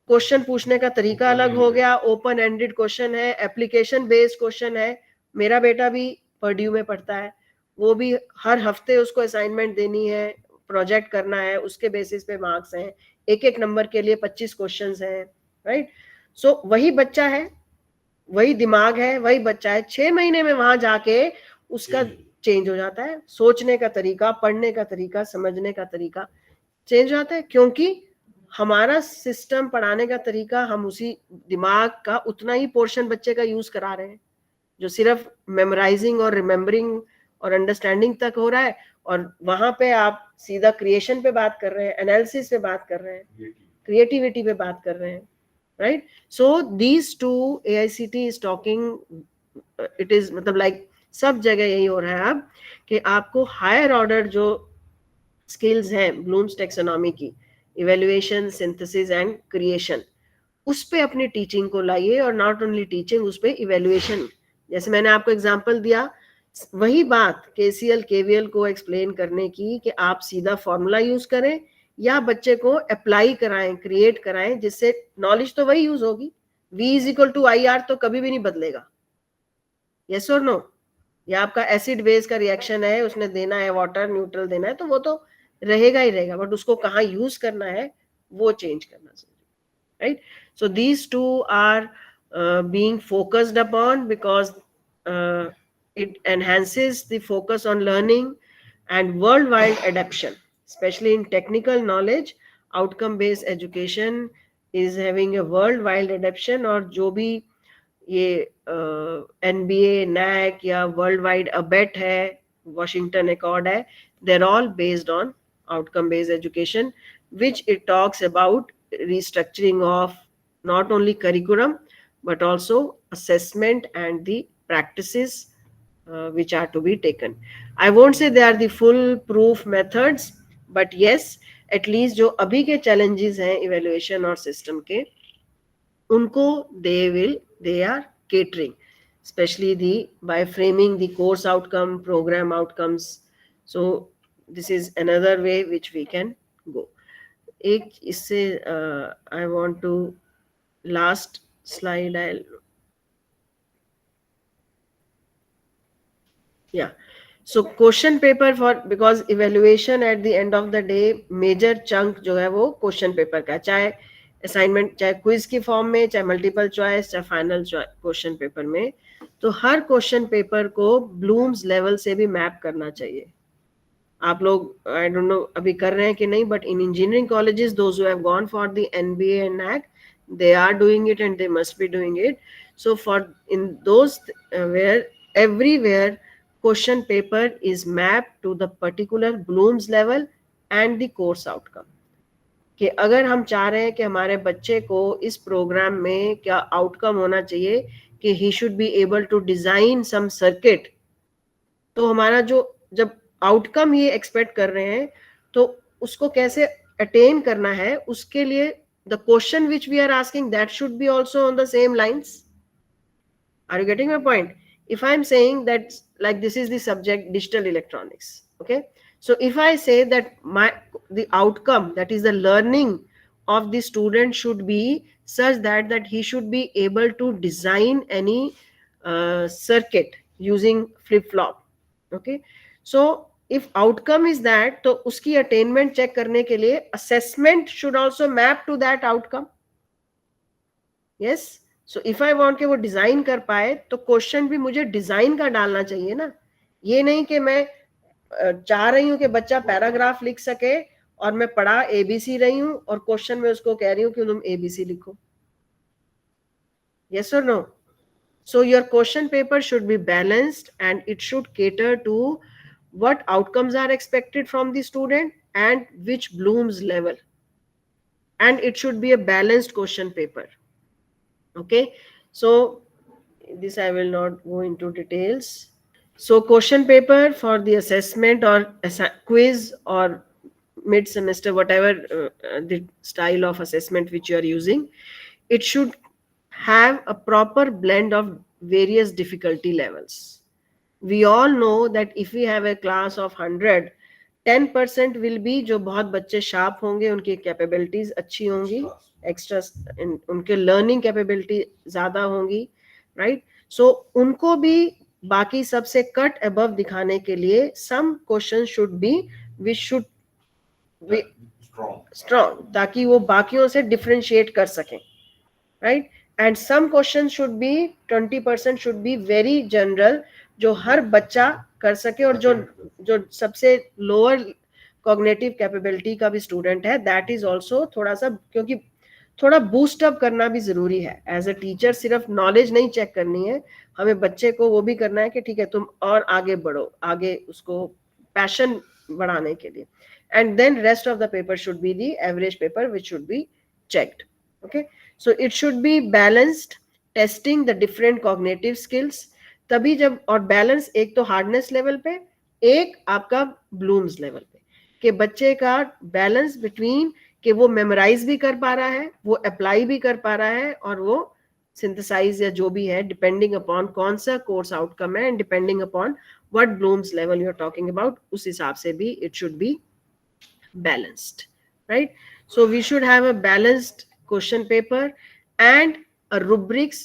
क्वेश्चन पूछने का तरीका अलग हो गया, ओपन एंडेड क्वेश्चन है, एप्लीकेशन बेस्ड क्वेश्चन है. मेरा बेटा भी पर्ड्यू में पढ़ता है, वो भी हर हफ्ते उसको असाइनमेंट देनी है, प्रोजेक्ट करना है, उसके बेसिस पे मार्क्स हैं, एक नंबर के लिए 25 क्वेश्चंस हैं, राइट? सो वही बच्चा है, वही दिमाग है, वही बच्चा है, 6 महीने में वहां जाके उसका चेंज हो जाता है, सोचने का तरीका, पढ़ने का तरीका, समझने का तरीका चेंज हो जाता है, क्योंकि हमारा सिस्टम, पढ़ाने का तरीका, हम उसी दिमाग का उतना ही पोर्शन बच्चे का यूज करा रहे हैं जो सिर्फ मेमोराइजिंग और रिमेम्बरिंग और अंडरस्टैंडिंग तक हो रहा है, और वहां पे आप सीधा क्रिएशन पे बात कर रहे हैं, एनालिसिस पे बात कर रहे हैं, क्रिएटिविटी पे बात कर रहे हैं, right? So these two AICT is talking, it is मतलब लाइक सब जगह यही हो रहा है अब कि आपको हायर ऑर्डर जो स्किल्स हैं ब्लूम्स टेक्सोनॉमी की, इवेल्युएशन, सिंथेसिस एंड क्रिएशन, उस पे अपनी टीचिंग को लाइए, और नॉट ओनली टीचिंग, उस पे इवेल्युएशन। जैसे मैंने आपको एग्जांपल दिया, वही बात केसीएल केवीएल को एक्सप्लेन करने की कि आप सीधा फॉर्मूला यूज करें या बच्चे को अप्लाई कराएं, क्रिएट कराएं, जिससे नॉलेज तो वही यूज होगी। V is equal to I R तो कभी भी नहीं बदलेगा, यस और नो। या आपका एसिड बेस का रिएक्शन है, उसने देना है वाटर न्यूट्रल देना है, तो वो तो रहेगा ही रहेगा, बट उसको कहाँ यूज करना है वो चेंज करना चाहिए, right? So these two are being focused upon because it enhances the focus on learning and worldwide adaptation, especially in technical knowledge. Outcome based education is having a worldwide adaptation, और जो भी ये NBA, NAC या worldwide ABET है, Washington Accord है, they're all based on outcome based education, which it talks about restructuring of not only curriculum but also assessment and the practices which are to be taken. I won't say they are the full proof methods, but yes, at least जो अभी के challenges हैं evaluation और system के, उनको they are catering, especially by framing the course outcome, program outcomes. So this is another way which we can go. एक इससे I want to last slide so question paper for, because evaluation at the end of the day major chunk जो है वो question paper का, चाहे assignment, चाहे quiz की form में, चाहे multiple choice, चाहे final question paper में, तो हर question paper को Bloom's level से भी map करना चाहिए। आप लोग I don't know अभी कर रहे हैं कि नहीं, but in engineering colleges those who have gone for the NBA and NAC, they are doing it and they must be doing it. So for in those where everywhere question paper is mapped to the particular Bloom's level and the course outcome, कि अगर हम चाह रहे हैं कि हमारे बच्चे को इस प्रोग्राम में क्या आउटकम होना चाहिए कि he should be able to design some circuit, तो हमारा जो जब आउटकम ये एक्सपेक्ट कर रहे हैं तो उसको कैसे अटेन करना है, उसके लिए the question which we are asking that should be also on the same lines. Are you getting my point? If I'm saying that like this is the subject digital electronics, okay, so if I say that the outcome, that is the learning of the student, should be such that he should be able to design any circuit using flip flop, okay, so if outcome is that, तो उसकी attainment check करने के लिए assessment should also map to that outcome. Yes, so if I want कि वो design कर पाए तो क्वेश्चन भी मुझे डिजाइन का डालना चाहिए ना, ये नहीं कि मैं चाह रही हूँ कि बच्चा पैराग्राफ लिख सके और मैं पढ़ा ABC रही हूँ और क्वेश्चन में उसको कह रही हूँ कि तुम ABC लिखो. Yes or no? So your question paper should be balanced and it should cater to what outcomes are expected from the student and which Bloom's level, and it should be a balanced question paper. Okay, so this I will not go into details. So question paper for the assessment or quiz or mid semester, whatever the style of assessment which you are using, it should have a proper blend of various difficulty levels. We all know that if we have a class of 100, 10% will be जो बहुत बच्चे sharp होंगे, उनकी capabilities अच्छी होंगी, extra उनके learning capability ज्यादा होंगी, राइट? सो उनको भी बाकी सबसे कट अबव दिखाने के लिए some question should be which should be strong, ताकि वो बाकियों से डिफरेंशिएट कर सकें, right? And some question should be 20% should be very general, जो हर बच्चा कर सके, और जो सबसे लोअर कॉग्निटिव कैपेबिलिटी का भी स्टूडेंट है, दैट इज ऑल्सो थोड़ा सा, क्योंकि थोड़ा बूस्ट अप करना भी जरूरी है। एज अ टीचर सिर्फ नॉलेज नहीं चेक करनी है, हमें बच्चे को वो भी करना है कि ठीक है तुम और आगे बढ़ो, आगे उसको पैशन बढ़ाने के लिए। And then rest of the paper should be the average paper which should be checked. Okay, so it should be balanced, testing the different cognitive skills, तभी जब, और बैलेंस एक तो हार्डनेस लेवल पे, एक आपका ब्लूम्स लेवल पे, कि बच्चे का बैलेंस बिटवीन कि वो मेमोराइज भी कर पा रहा है, वो अप्लाई भी कर पा रहा है, और वो सिंथेसाइज या जो भी है डिपेंडिंग अपॉन कौन सा कोर्स आउटकम है and depending upon what Bloom's level you are talking about, उस हिसाब से भी it should be balanced, right? So we should have a balanced question paper and a rubrics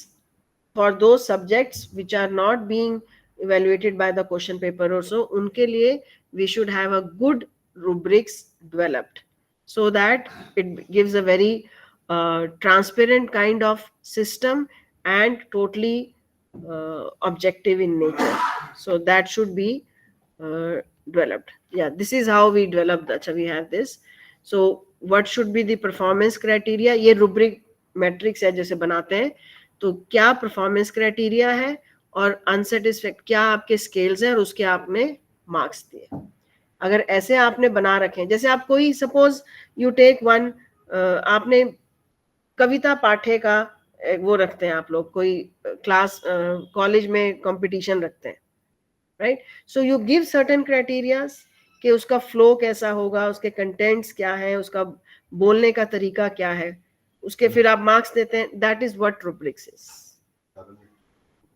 for those subjects which are not being evaluated by the question paper also. Unke liye we should have a good rubrics developed so that it gives a very transparent kind of system and totally objective in nature. So that should be developed. Yeah, this is how we develop the, we have this. So what should be the performance criteria? ये rubric metrics है जैसे बनाते हैं, तो क्या performance criteria है और अनसेटिस्फैक्ट क्या आपके स्केल्स हैं और उसके आपने मार्क्स दिए. अगर ऐसे आपने बना रखे, जैसे आप कोई सपोज यू टेक वन, आपने कविता पाठे का वो रखते हैं आप लोग, कोई क्लास कॉलेज में कंपटीशन रखते हैं, right? So you give certain criterias कि उसका फ्लो कैसा होगा, उसके कंटेंट्स क्या है, उसका बोलने का तरीका क्या है, उसके फिर आप मार्क्स देते हैं. That is what rubrics is.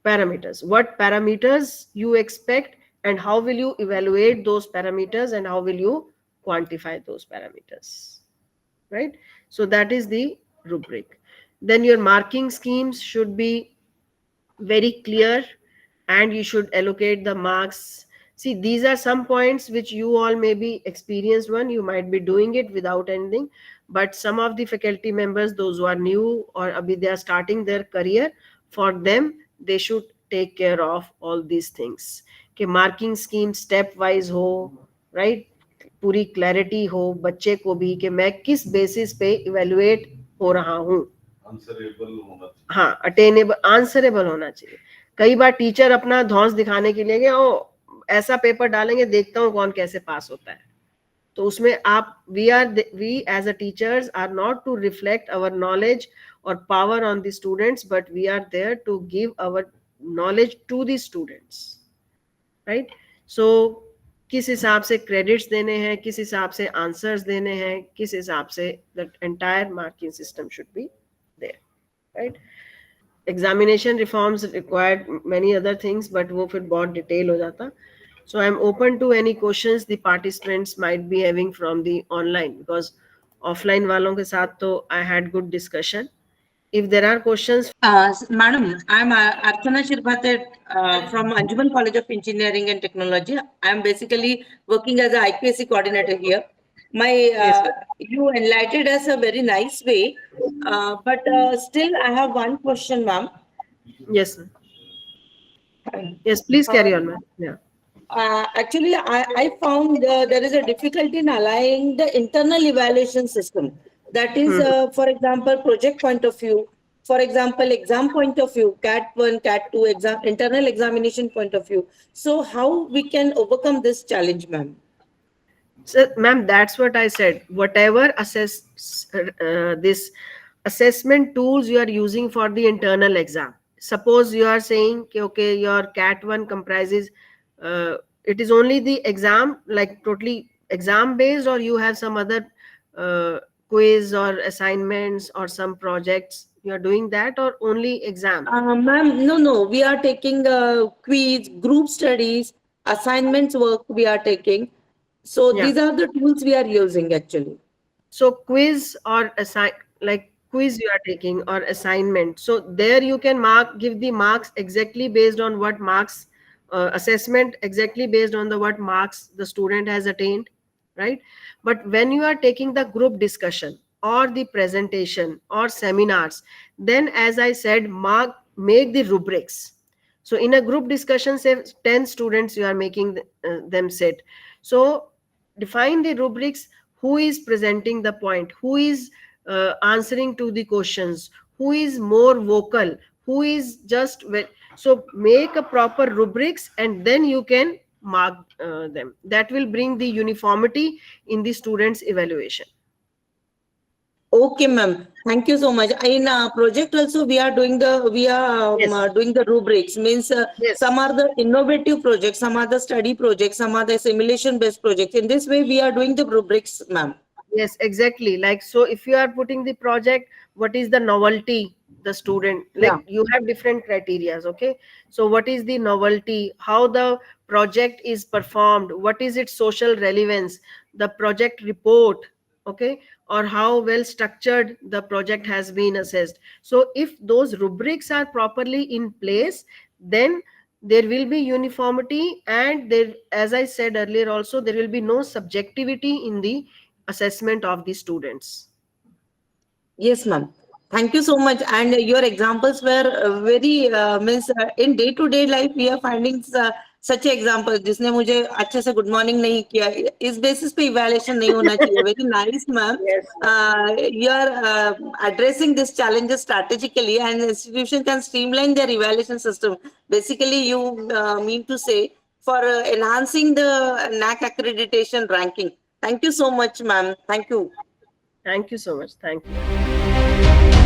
Parameters, what parameters you expect and how will you evaluate those parameters and how will you quantify those parameters, right? So that is the rubric. Then your marking schemes should be very clear and you should allocate the marks. See, these are some points which you all may be experienced one, you might be doing it without anything, but some of the faculty members, those who are new or abhi they are starting their career, for them they should take care of all these things कि marking scheme step wise हो, right? पूरी clarity हो बच्चे को भी कि मैं किस basis पे evaluate हो रहा हूँ. आंसरेबल होना चाहिए. हाँ, अटेनेबल, आंसरेबल होना चाहिए. कई बार टीचर अपना धौंस दिखाने के लिए कि ओ ऐसा पेपर डालेंगे देखता हूँ कौन कैसे पास होता है, तो उसमें आप we as a teachers are not to reflect our knowledge or power on the students, but we are there to give our knowledge to the students, right? So किस हिसाब से क्रेडिट्स देने हैं, किस हिसाब से आंसर्स देने हैं, किस हिसाब से the entire marking system should be there, right? Examination reforms required many other things, but वो फिर बहुत डिटेल हो जाता. So I'm open to any questions the participants might be having from the online, because offline वालों के साथ तो I had good discussion. If there are questions. Madam, I'm Archana Shirpate from Anjuman College of Engineering and Technology. I'm basically working as a IPSC coordinator here. Yes, You enlightened us a very nice way, but still I have one question, ma'am. Yes, sir. Yes, please carry on, ma'am. Yeah. Actually, I found there is a difficulty in aligning the internal evaluation system. That is, for example, project point of view, for example, exam point of view, CAT 1, CAT 2, internal examination point of view. So how we can overcome this challenge, ma'am? So, ma'am, that's what I said. Whatever this assessment tools you are using for the internal exam. Suppose you are saying, okay, your CAT 1 comprises, it is only the exam, like totally exam based, or you have some other quiz or assignments or some projects. You are doing that or only exam? Ma'am, no, we are taking quiz, group studies, assignments work we are taking. So Yeah. these are the tools we are using actually. So quiz or quiz you are taking or assignment. So there you can give the marks exactly based on what marks, assessment exactly based on the what marks the student has attained, right? But when you are taking the group discussion or the presentation or seminars, then as I said, make the rubrics. So in a group discussion, say 10 students you are making them sit. So define the rubrics. Who is presenting the point, who is answering to the questions, who is more vocal, who is just so make a proper rubrics and then you can mark them. That will bring the uniformity in the students evaluation. Okay, ma'am. Thank you so much. In project also we are doing Yes. doing the rubrics. Means Yes. some are the innovative projects, some are the study projects, some are the simulation based projects. In this way, we are doing the rubrics, ma'am. Yes, exactly. Like, so if you are putting the project, what is the novelty? The student, Yeah. like you have different criterias, okay? So what is the novelty? How the project is performed? What is its social relevance? The project report, okay? Or how well structured the project has been assessed. So if those rubrics are properly in place, then there will be uniformity, and there, as I said earlier also, there will be no subjectivity in the assessment of the students. Yes, ma'am. Thank you so much. And your examples were very means in day to day life we are finding such examples. जिसने मुझे अच्छे से good morning नहीं किया, इस basis पे evaluation नहीं होना चाहिए. Very nice, ma'am. Yes. You are addressing these challenges strategically, and the institution can streamline their evaluation system. Basically, you mean to say for enhancing the NAC accreditation ranking. Thank you so much, ma'am. Thank you. Thank you so much. Thank you.